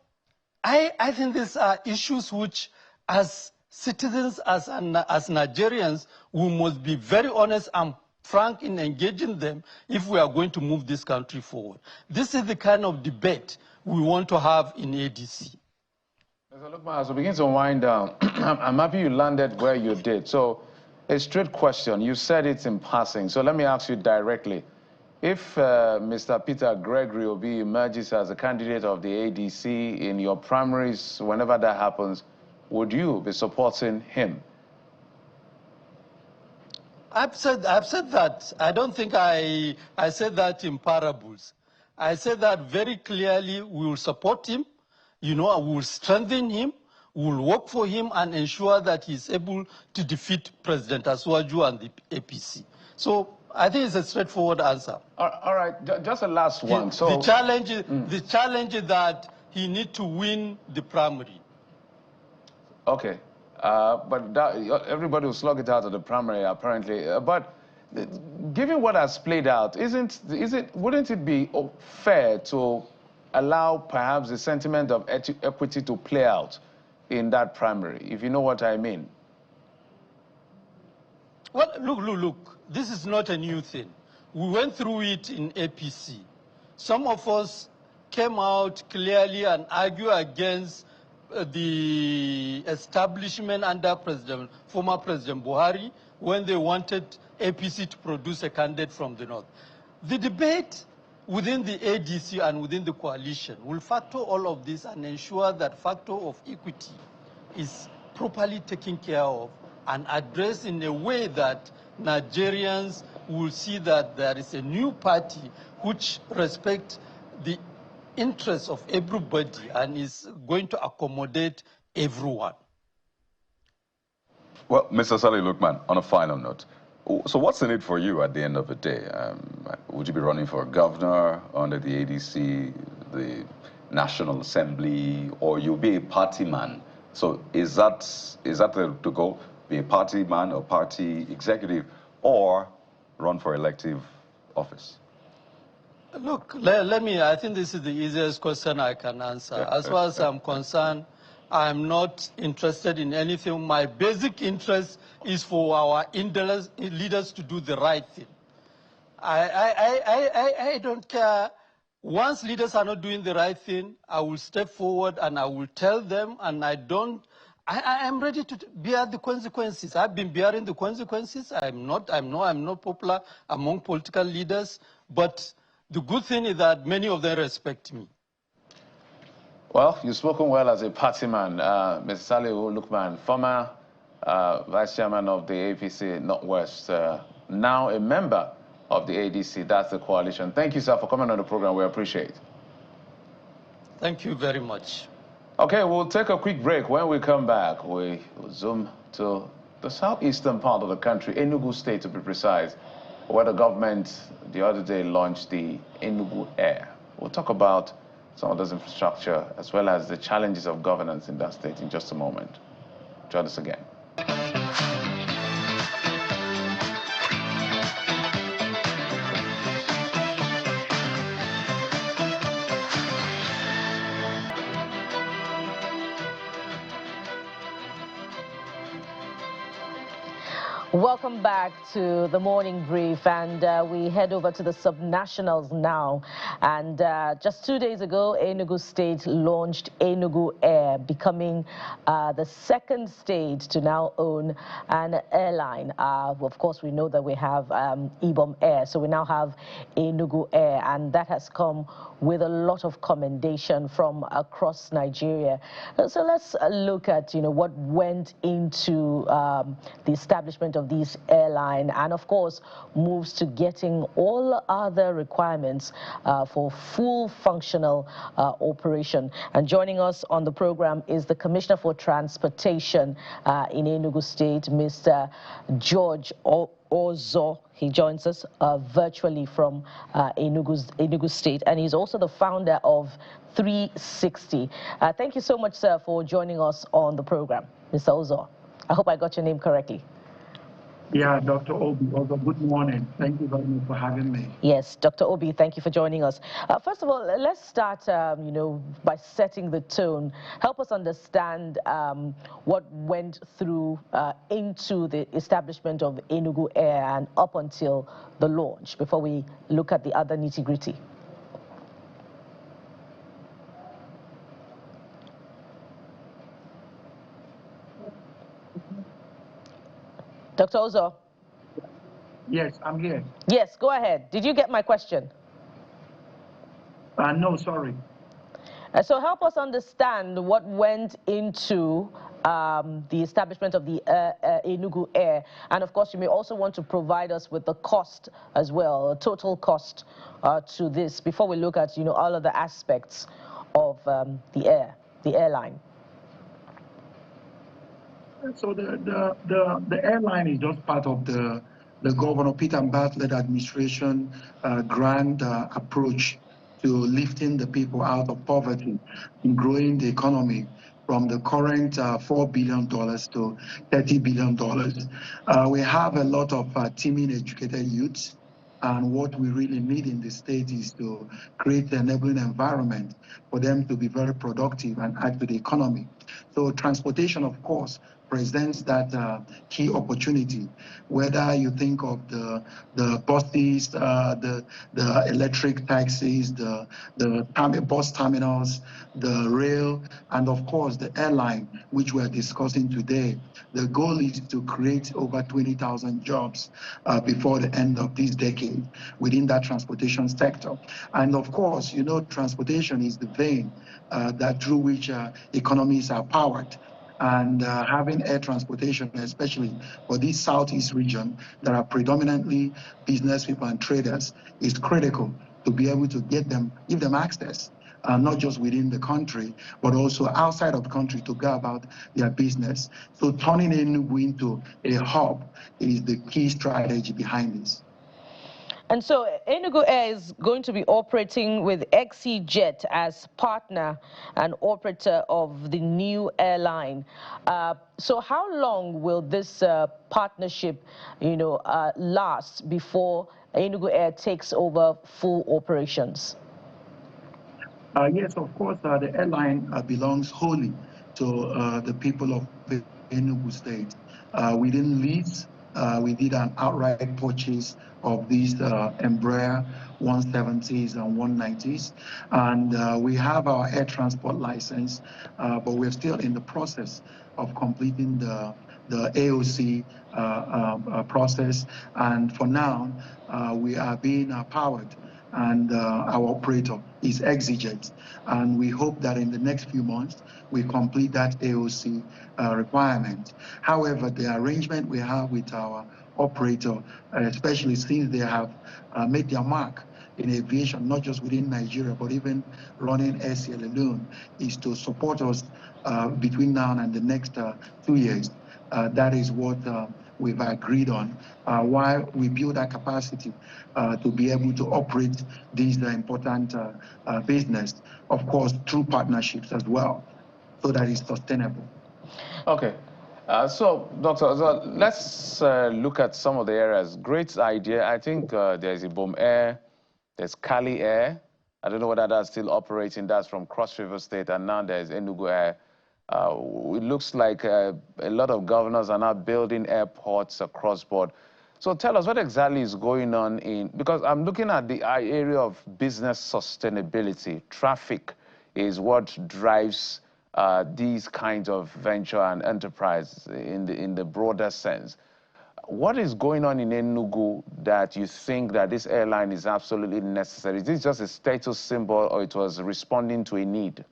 I think these are issues which, as citizens, as Nigerians, we must be very honest and frank in engaging them if we are going to move this country forward. This is the kind of debate we want to have in ADC. As we begin to wind down, I'm happy you landed where you did. So a straight question. You said it in passing. So let me ask you directly. If Mr. Peter Gregory Obi emerges as a candidate of the ADC in your primaries, whenever that happens, would you be supporting him? I've said that. I don't think I said that in parables. I said that very clearly. We will support him. You know, we will strengthen him. We will work for him and ensure that he is able to defeat President Asuwaju and the APC. So I think it's a straightforward answer. All right, just a last one. The challenge is that he needs to win the primary. Okay, but everybody will slug it out of the primary, apparently. But given what has played out, wouldn't it be fair to allow perhaps the sentiment of equity to play out in that primary, if you know what I mean? Well, look. This is not a new thing. We went through it in APC. Some of us came out clearly and argued against the establishment under former President Buhari when they wanted APC to produce a candidate from the North. The debate within the ADC and within the coalition will factor all of this and ensure that factor of equity is properly taken care of and addressed in a way that Nigerians will see that there is a new party which respects the interests of everybody and is going to accommodate everyone. Well, Mr. Salih Lukman, on a final note, so what's in it for you at the end of the day? Would you be running for governor under the ADC, the National Assembly, or you'll be a party man? So is that the goal? Be a party man or party executive, or run for elective office? Look, I think this is the easiest question I can answer. As far as I'm concerned, I'm not interested in anything. My basic interest is for our leaders to do the right thing. I don't care once leaders are not doing the right thing, I will step forward and I will tell them, and I am ready to bear the consequences. I've been bearing the consequences. I'm not popular among political leaders, but the good thing is that many of them respect me. Well, you've spoken well as a party man. Mr. Salihu Lukman, former vice chairman of the APC Northwest, now a member of the ADC, that's the coalition. Thank you, sir, for coming on the program. We appreciate it. Thank you very much. Okay, we'll take a quick break. When we come back, we will zoom to the southeastern part of the country, Enugu State to be precise, where the government the other day launched the Enugu Air. We'll talk about some of this infrastructure as well as the challenges of governance in that state in just a moment. Join us again. Welcome back to the morning brief, and we head over to the subnationals now. And just 2 days ago, Enugu State launched Enugu Air, becoming the second state to now own an airline. Of course, we know that we have Ibom Air, so we now have Enugu Air, and that has come with a lot of commendation from across Nigeria. So let's look at what went into the establishment of this airline, and of course moves to getting all other requirements for full functional operation. And joining us on the program is the Commissioner for Transportation in Enugu State, Mr. George Ozo. He joins us virtually from Enugu State, and he's also the founder of 360. Thank you so much, sir, for joining us on the program, Mr. Ozo. I hope I got your name correctly. Yeah, Dr. Obi, also good morning. Thank you very much for having me. Yes, Dr. Obi, thank you for joining us. First of all, let's start, by setting the tone. Help us understand what went through into the establishment of Enugu Air and up until the launch before we look at the other nitty-gritty. Dr. Ozo? Yes, I'm here. Yes, go ahead. Did you get my question? No, sorry. So help us understand what went into the establishment of the Enugu Air. And of course, you may also want to provide us with the cost as well, total cost to this, before we look at all of the aspects of the airline. So the airline is just part of the Governor Peter Bartlett administration grand approach to lifting the people out of poverty and growing the economy from the current $4 billion to $30 billion. We have a lot of teeming educated youths, and what we really need in the state is to create an enabling environment for them to be very productive and add to the economy. So transportation, of course, presents that key opportunity, whether you think of the buses, the electric taxis, the bus terminals, the rail, and of course the airline, which we're discussing today. The goal is to create over 20,000 jobs before the end of this decade within that transportation sector. And of course, transportation is the vein that through which economies are powered. And having air transportation, especially for this southeast region that are predominantly business people and traders, is critical to be able to give them access, not just within the country, but also outside of the country to go about their business. So turning Enugu into a hub is the key strategy behind this. And so Enugu Air is going to be operating with XCJet as partner and operator of the new airline. So how long will this partnership, last before Enugu Air takes over full operations? Yes, of course, the airline belongs wholly to the people of Enugu State. We didn't lease we did an outright purchase of these Embraer 170s and 190s, and we have our air transport license, but we're still in the process of completing the AOC process, and for now we are being powered, and our operator is Exigent, and we hope that in the next few months we complete that AOC requirement. However, the arrangement we have with our operator, especially since they have made their mark in aviation, not just within Nigeria, but even running ACL alone, is to support us between now and the next 2 years. That is what we've agreed on while we build that capacity to be able to operate these important business, of course, through partnerships as well, so that it's sustainable. Okay. So, Doctor, let's look at some of the areas. Great idea. I think there's Ibom Air, there's Cali Air. I don't know whether that's still operating. That's from Cross River State, and now there's Enugu Air. It looks like a lot of governors are now building airports across board. So tell us what exactly is going on because I'm looking at the area of business sustainability. Traffic is what drives these kinds of venture and enterprise in the broader sense. What is going on in Enugu that you think that this airline is absolutely necessary? Is this just a status symbol, or it was responding to a need?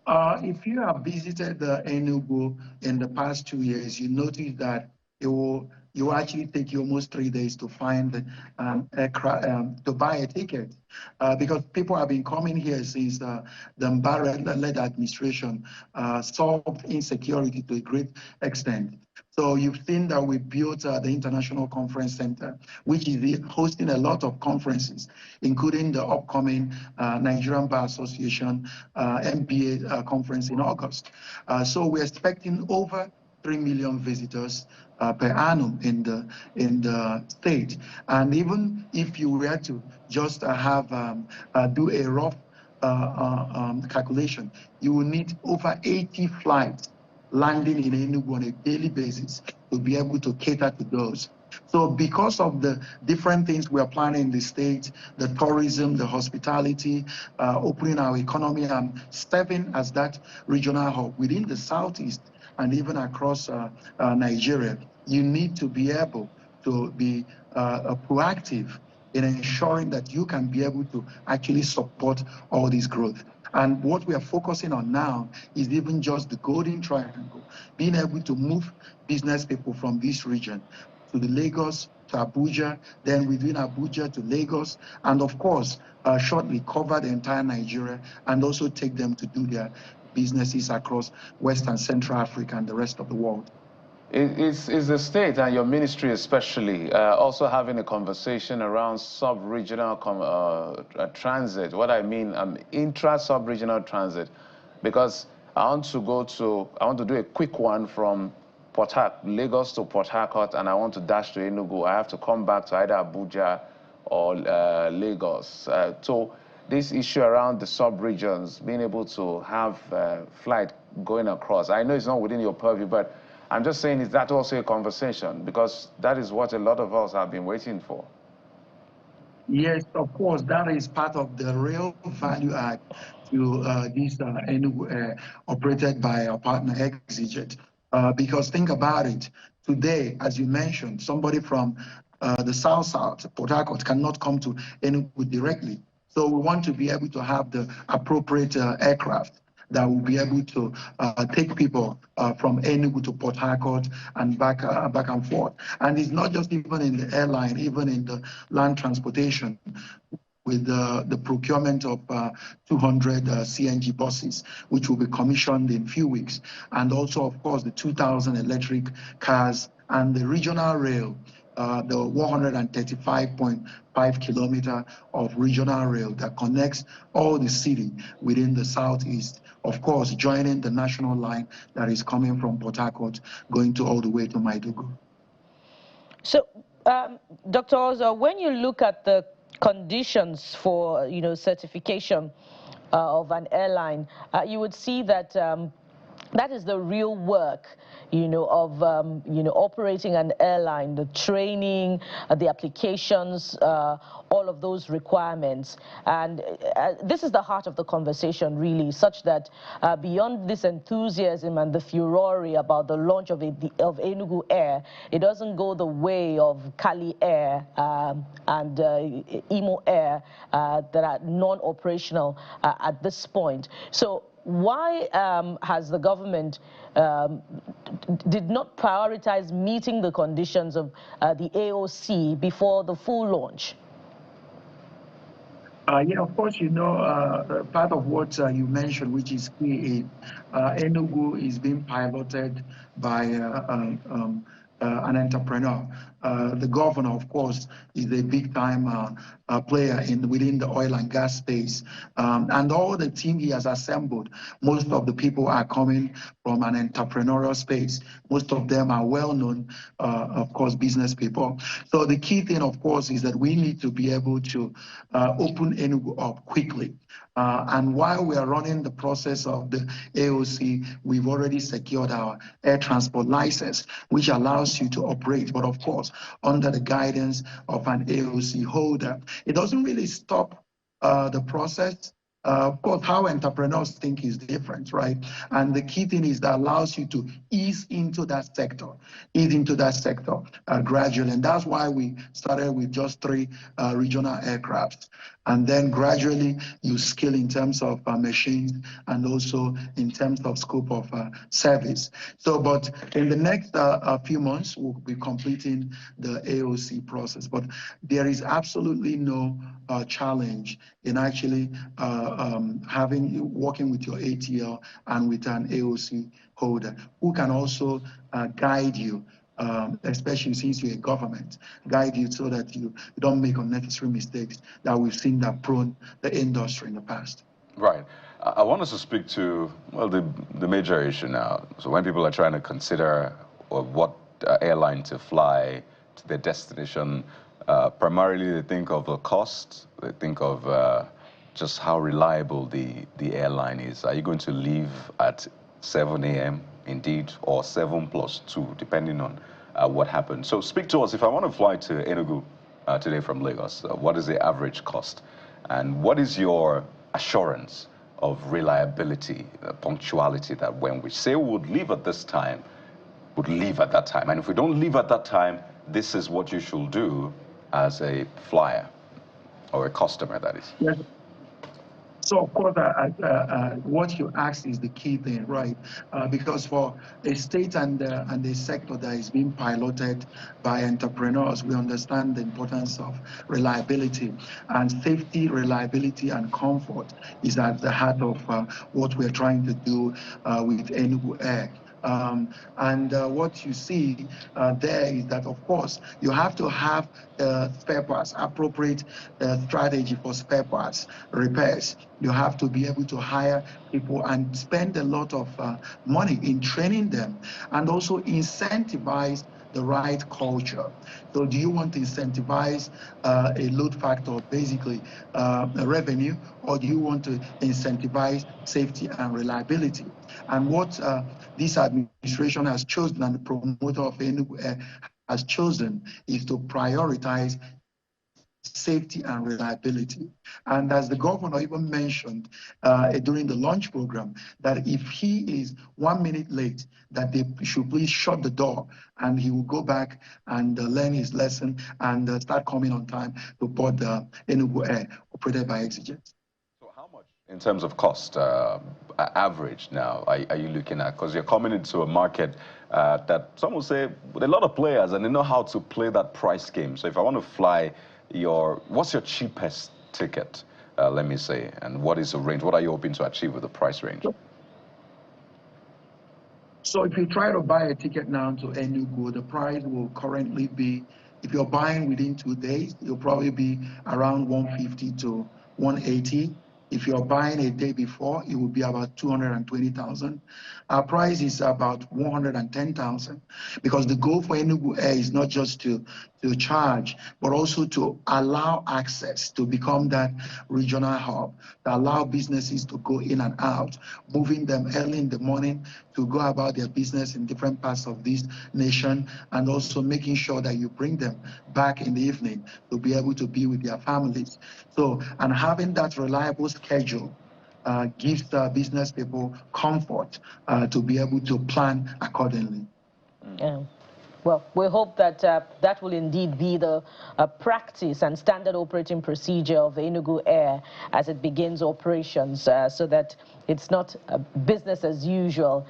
If you have visited the Enugu in the past 2 years, you notice that it will actually take you almost 3 days to find to buy a ticket, because people have been coming here since the Mbara-led administration solved insecurity to a great extent. So you've seen that we built the International Conference Center, which is hosting a lot of conferences, including the upcoming Nigerian Bar Association MBA conference in August. So we're expecting over 3 million visitors per annum in the state. And even if you were to just have do a rough calculation, you will need over 80 flights landing in Enugu on a daily basis to be able to cater to those. So because of the different things we are planning in the state, the tourism, the hospitality, opening our economy and serving as that regional hub within the southeast and even across Nigeria, you need to be able to be proactive in ensuring that you can be able to actually support all this growth. And what we are focusing on now is even just the Golden Triangle, being able to move business people from this region to the Lagos, to Abuja, then within Abuja to Lagos, and of course, shortly cover the entire Nigeria and also take them to do their businesses across West and Central Africa and the rest of the world. Is the state and your ministry especially also having a conversation around sub-regional transit? What I mean, intra-sub-regional transit, because I want to do a quick one from Lagos to Port Harcourt, and I want to dash to Enugu. I have to come back to either Abuja or Lagos. So this issue around the sub-regions, being able to have flight going across, I know it's not within your purview, but I'm just saying, is that also a conversation? Because that is what a lot of us have been waiting for. Yes, of course, that is part of the real value add to this Enugu operated by our partner Exigent. Because think about it, today, as you mentioned, somebody from the south, Port Harcourt, cannot come to Enugu directly. So we want to be able to have the appropriate aircraft that will be able to take people from Enugu to Port Harcourt and back and forth. And it's not just even in the airline, even in the land transportation, with the procurement of 200 CNG buses, which will be commissioned in a few weeks. And also, of course, the 2,000 electric cars and the regional rail, the 135.5 kilometer of regional rail that connects all the city within the southeast, of course, joining the national line that is coming from Port Harcourt, going all the way to Maiduguri. So, Dr. Ozo, when you look at the conditions for, certification of an airline, you would see that that is the real work, of, operating an airline, the training, the applications, all of those requirements. And this is the heart of the conversation, really, such that beyond this enthusiasm and the furore about the launch of Enugu Air, it doesn't go the way of Cali Air and Imo Air that are non-operational at this point. So why has the government did not prioritize meeting the conditions of the AOC before the full launch? Yeah, of course, part of what you mentioned, which is key, Enugu is being piloted by an entrepreneur. The governor, of course, is a big-time player within the oil and gas space. And all the team he has assembled, most of the people are coming from an entrepreneurial space. Most of them are well-known, of course, business people. So the key thing, of course, is that we need to be able to open Enugu up quickly. And while we are running the process of the AOC, we've already secured our air transport license, which allows you to operate, but of course, under the guidance of an AOC holder. It doesn't really stop the process. Of course, how entrepreneurs think is different, right? And the key thing is that allows you to ease into that sector gradually. And that's why we started with just 3 regional aircrafts. And then gradually you scale in terms of machines and also in terms of scope of service. So, but in the next few months, we'll be completing the AOC process. But there is absolutely no challenge in actually working with your ATL and with an AOC holder who can also guide you, especially since you're a government, guide you so that you don't make unnecessary mistakes that we've seen that prone the industry in the past. Right. I want us to speak to, well, the major issue now. So when people are trying to consider what airline to fly to their destination, primarily they think of the cost, they think of just how reliable the airline is. Are you going to leave at 7 a.m. indeed, or 7+2, depending on what happens? So speak to us. If I want to fly to Enugu today from Lagos, what is the average cost? And what is your assurance of reliability, punctuality, that when we say we would leave at this time, would leave at that time? And if we don't leave at that time, this is what you should do as a flyer or a customer, that is. Yes. So, of course, what you asked is the key thing, right? Because for a state and a sector that is being piloted by entrepreneurs, we understand the importance of reliability. And safety, reliability, and comfort is at the heart of what we're trying to do with Enugu Air. What you see there is that, of course, you have to have spare parts, appropriate strategy for spare parts repairs. You have to be able to hire people and spend a lot of money in training them, and also incentivize the right culture. So do you want to incentivize a load factor, basically a revenue, or do you want to incentivize safety and reliability? And what this administration has chosen, and the promoter of Enugu Air has chosen, is to prioritize safety and reliability. And as the governor even mentioned during the launch program, that if he is 1 minute late, that they should please shut the door, and he will go back and learn his lesson and start coming on time to board the Enugu Air operated by Ex-APC. So how much, in terms of cost, average now, are you looking at? Because you're coming into a market that some will say with a lot of players, and they know how to play that price game. So if I want to fly what's your cheapest ticket, let me say, and what is the range? What are you hoping to achieve with the price range? So if you try to buy a ticket now to Enugu, the price will currently be, if you're buying within 2 days, it'll probably be around 150 to 180. If you're buying a day before, it will be about 220,000. Our price is about 110,000, because the goal for Enugu Air is not just to charge, but also to allow access, to become that regional hub, to allow businesses to go in and out, moving them early in the morning to go about their business in different parts of this nation, and also making sure that you bring them back in the evening to be able to be with their families. So, and having that reliable schedule gives business people comfort to be able to plan accordingly. Yeah. Well, we hope that that will indeed be the practice and standard operating procedure of Enugu Air as it begins operations, so that it's not business as usual,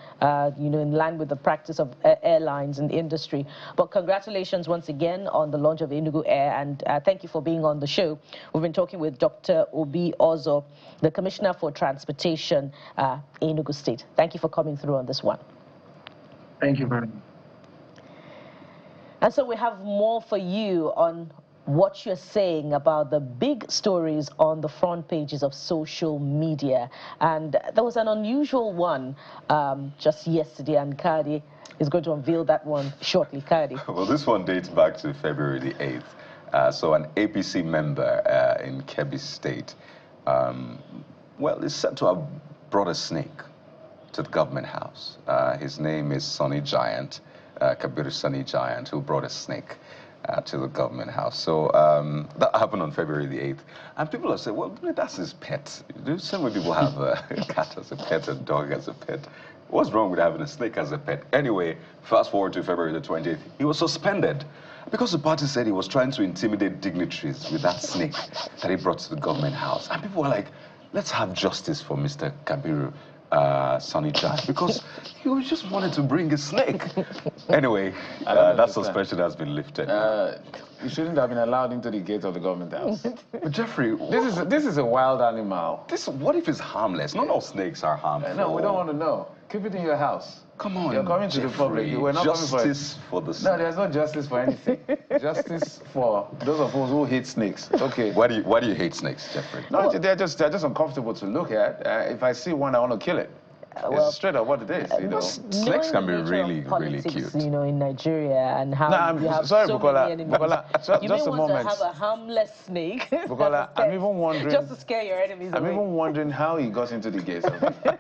in line with the practice of airlines in the industry. But congratulations once again on the launch of Enugu Air, and thank you for being on the show. We've been talking with Dr. Obi Ozo, the Commissioner for Transportation, Enugu State. Thank you for coming through on this one. Thank you very much. And so we have more for you on what you're saying about the big stories on the front pages of social media. And there was an unusual one just yesterday, and Kadi is going to unveil that one shortly. Kadi. Well, this one dates back to February the 8th. So an APC member in Kebbi State, is said to have brought a snake to the government house. His name is Sonny Giant. Kabir Sunny Giant, who brought a snake to the government house. So that happened on February the 8th. And people have said, well, that's his pet. So many people have a cat as a pet, a dog as a pet. What's wrong with having a snake as a pet? Anyway, fast forward to February the 20th, he was suspended because the party said he was trying to intimidate dignitaries with that snake that he brought to the government house. And people were like, let's have justice for Mr. Kabiru. Sonny Giant, because he was just wanted to bring a snake. Anyway, that suspension has been lifted. You shouldn't have been allowed into the gate of the government house. But Jeffrey, this is a wild animal. What if it's harmless? Not all snakes are harmful. No, we don't want to know. Keep it in your house. Come on, you're coming Jeffrey, to the public. We're not justice for the snake. No, there's no justice for anything. Justice for those of us who hate snakes. Okay. Why do you hate snakes, Jeffrey? No, they're just uncomfortable to look at. If I see one, I want to kill it. It's straight up what it is, Snakes can be really, really cute. In Nigeria, and how you have sorry, so Bukola, many enemies. Bukola, you just may a want moment. to have a harmless snake. Bukola, I'm even wondering. Just to scare your enemies away. I'm even wondering how he got into the gates.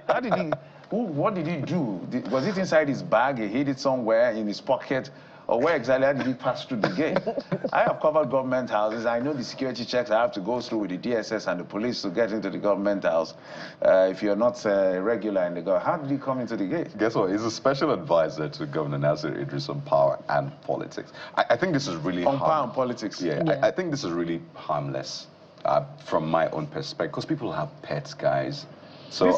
How did he? What did he do? Was it inside his bag? He hid it somewhere in his pocket? Or where exactly did he pass through the gate? I have covered government houses. I know the security checks I have to go through with the DSS and the police to get into the government house. If you're not regular in the government, how did he come into the gate? Guess what? He's a special advisor to Governor Nasir Idris on power and politics. I think this is really on power and politics. Yeah. I think this is really harmless from my own perspective, because people have pets, guys. So,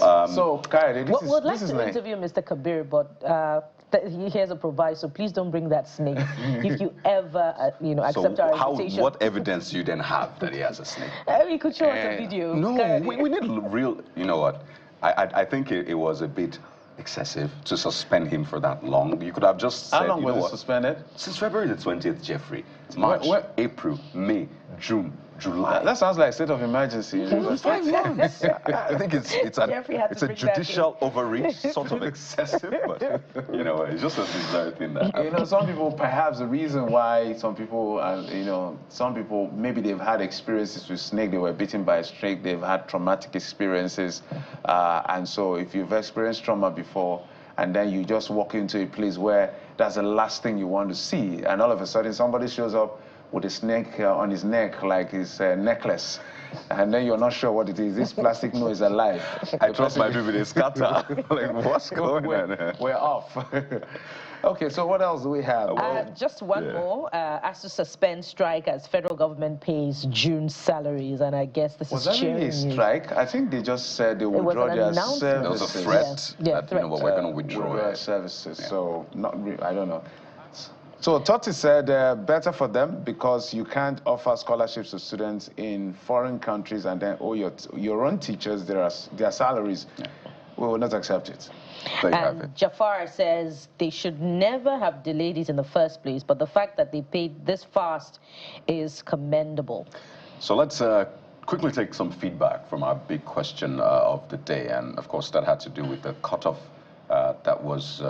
Kaede, we'd like to interview Mr. Kabir, but here's a proviso. Please don't bring that snake if you ever, accept our invitation. What evidence do you then have that he has a snake? You could show us a video. No, we need real. You know what? I think it was a bit excessive to suspend him for that long. You could have just said, how long was he suspended? Since February the 20th, Jeffrey. March, April, May, June, July. That sounds like state of emergency. 5 months. I think it's a judicial overreach, sort of excessive, but it's just a bizarre thing that some people, perhaps the reason why some people, some people, maybe they've had experiences with snake, they were bitten by a snake, they've had traumatic experiences, and so if you've experienced trauma before, and then you just walk into a place where that's the last thing you want to see, and all of a sudden somebody shows up with a snake on his neck, like his necklace, and then you're not sure what it is. This plastic no is alive. I trust my people, they scatter. Like, what's going on? We're off. Okay, so what else do we have? Just one more. As to suspend strike as federal government pays June salaries, and I guess this is cheering Was that really a strike? I think they just said they would withdraw their services. There was a threat that we're going to withdraw their services. Yeah. So not really, I don't know. So Totti said better for them, because you can't offer scholarships to students in foreign countries and then owe your own teachers their salaries. Yeah. We will not accept it. And Jafar says they should never have delayed it in the first place, but the fact that they paid this fast is commendable. So let's quickly take some feedback from our big question of the day, and of course that had to do with the cutoff that was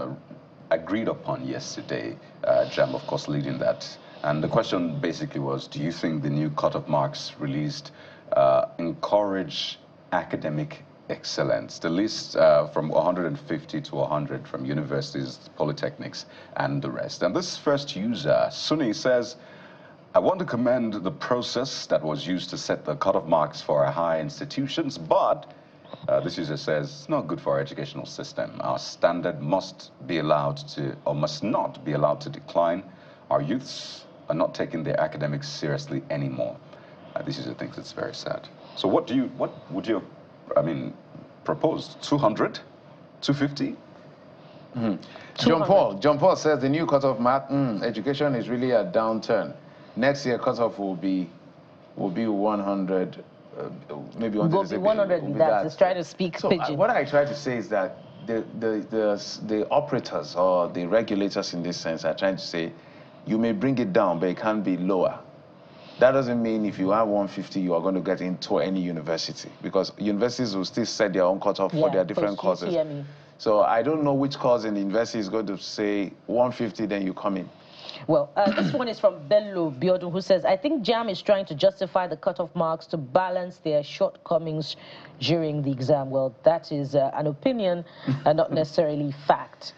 agreed upon yesterday, Jam, of course, leading that. And the question basically was, do you think the new cutoff marks released encourage academic excellence. The list from 150 to 100 from universities, polytechnics, and the rest. And this first user, Sunni, says, I want to commend the process that was used to set the cutoff marks for our higher institutions, but this user says it's not good for our educational system. Our standard must be allowed to, or must not be allowed to decline. Our youths are not taking their academics seriously anymore. This user thinks it's very sad. So what would you, I mean, propose? 200? 250? John Paul says the new cutoff mark, education is really a downturn. Next year cutoff will be 100, maybe 100. Will be 100. That's trying to speak pidgin. What I try to say is that the operators or the regulators in this sense are trying to say, you may bring it down, but it can't be lower. That doesn't mean if you have 150, you are going to get into any university, because universities will still set their own cutoff for their different courses. So I don't know which course in the university is going to say 150, then you come in. Well, this one is from Bello Biodun, who says, I think JAM is trying to justify the cutoff marks to balance their shortcomings during the exam. Well, that is an opinion and not necessarily fact.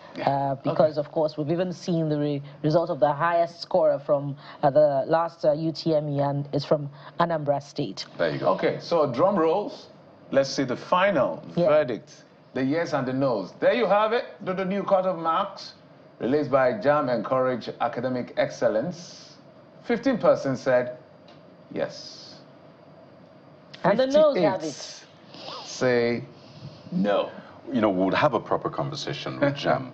Because, of course, we've even seen the result of the highest scorer from the last UTME, and it's from Anambra State. There you go. Okay, so drum rolls. Let's see the final verdict. The yes and the no's. There you have it. Do the new cutoff marks released by JAM encourage academic excellence. 15% said yes. And the no's have it. Say no. You know, we would have a proper conversation with JAM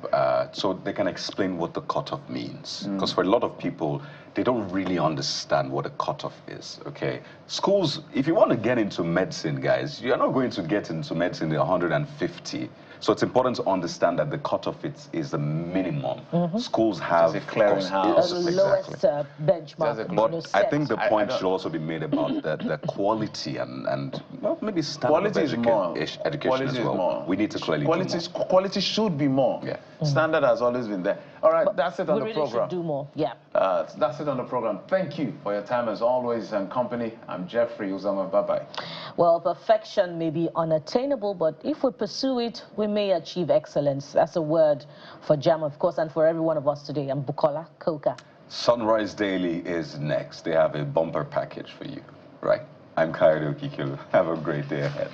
so they can explain what the cutoff means. Because for a lot of people, they don't really understand what a cutoff is, okay? Schools, if you want to get into medicine, guys, you're not going to get into medicine at 150. So it's important to understand that the cutoff is the minimum. Schools have a clearinghouse. The lowest benchmark. But I think the point should also be made about the quality and well, maybe standard quality education quality as well. More. We need to clearly do more. Quality should be more. Yeah. Standard has always been there. All right, that's it on the program. We really should do more, yeah. That's it on the program. Thank you for your time as always and company. I'm Jeffrey Uzama. Bye-bye. Well, perfection may be unattainable, but if we pursue it, we may achieve excellence. That's a word for JAM, of course, and for every one of us today. I'm Bukola Koka. Sunrise Daily is next. They have a bumper package for you, right? I'm Kayode Okikelu. Have a great day ahead.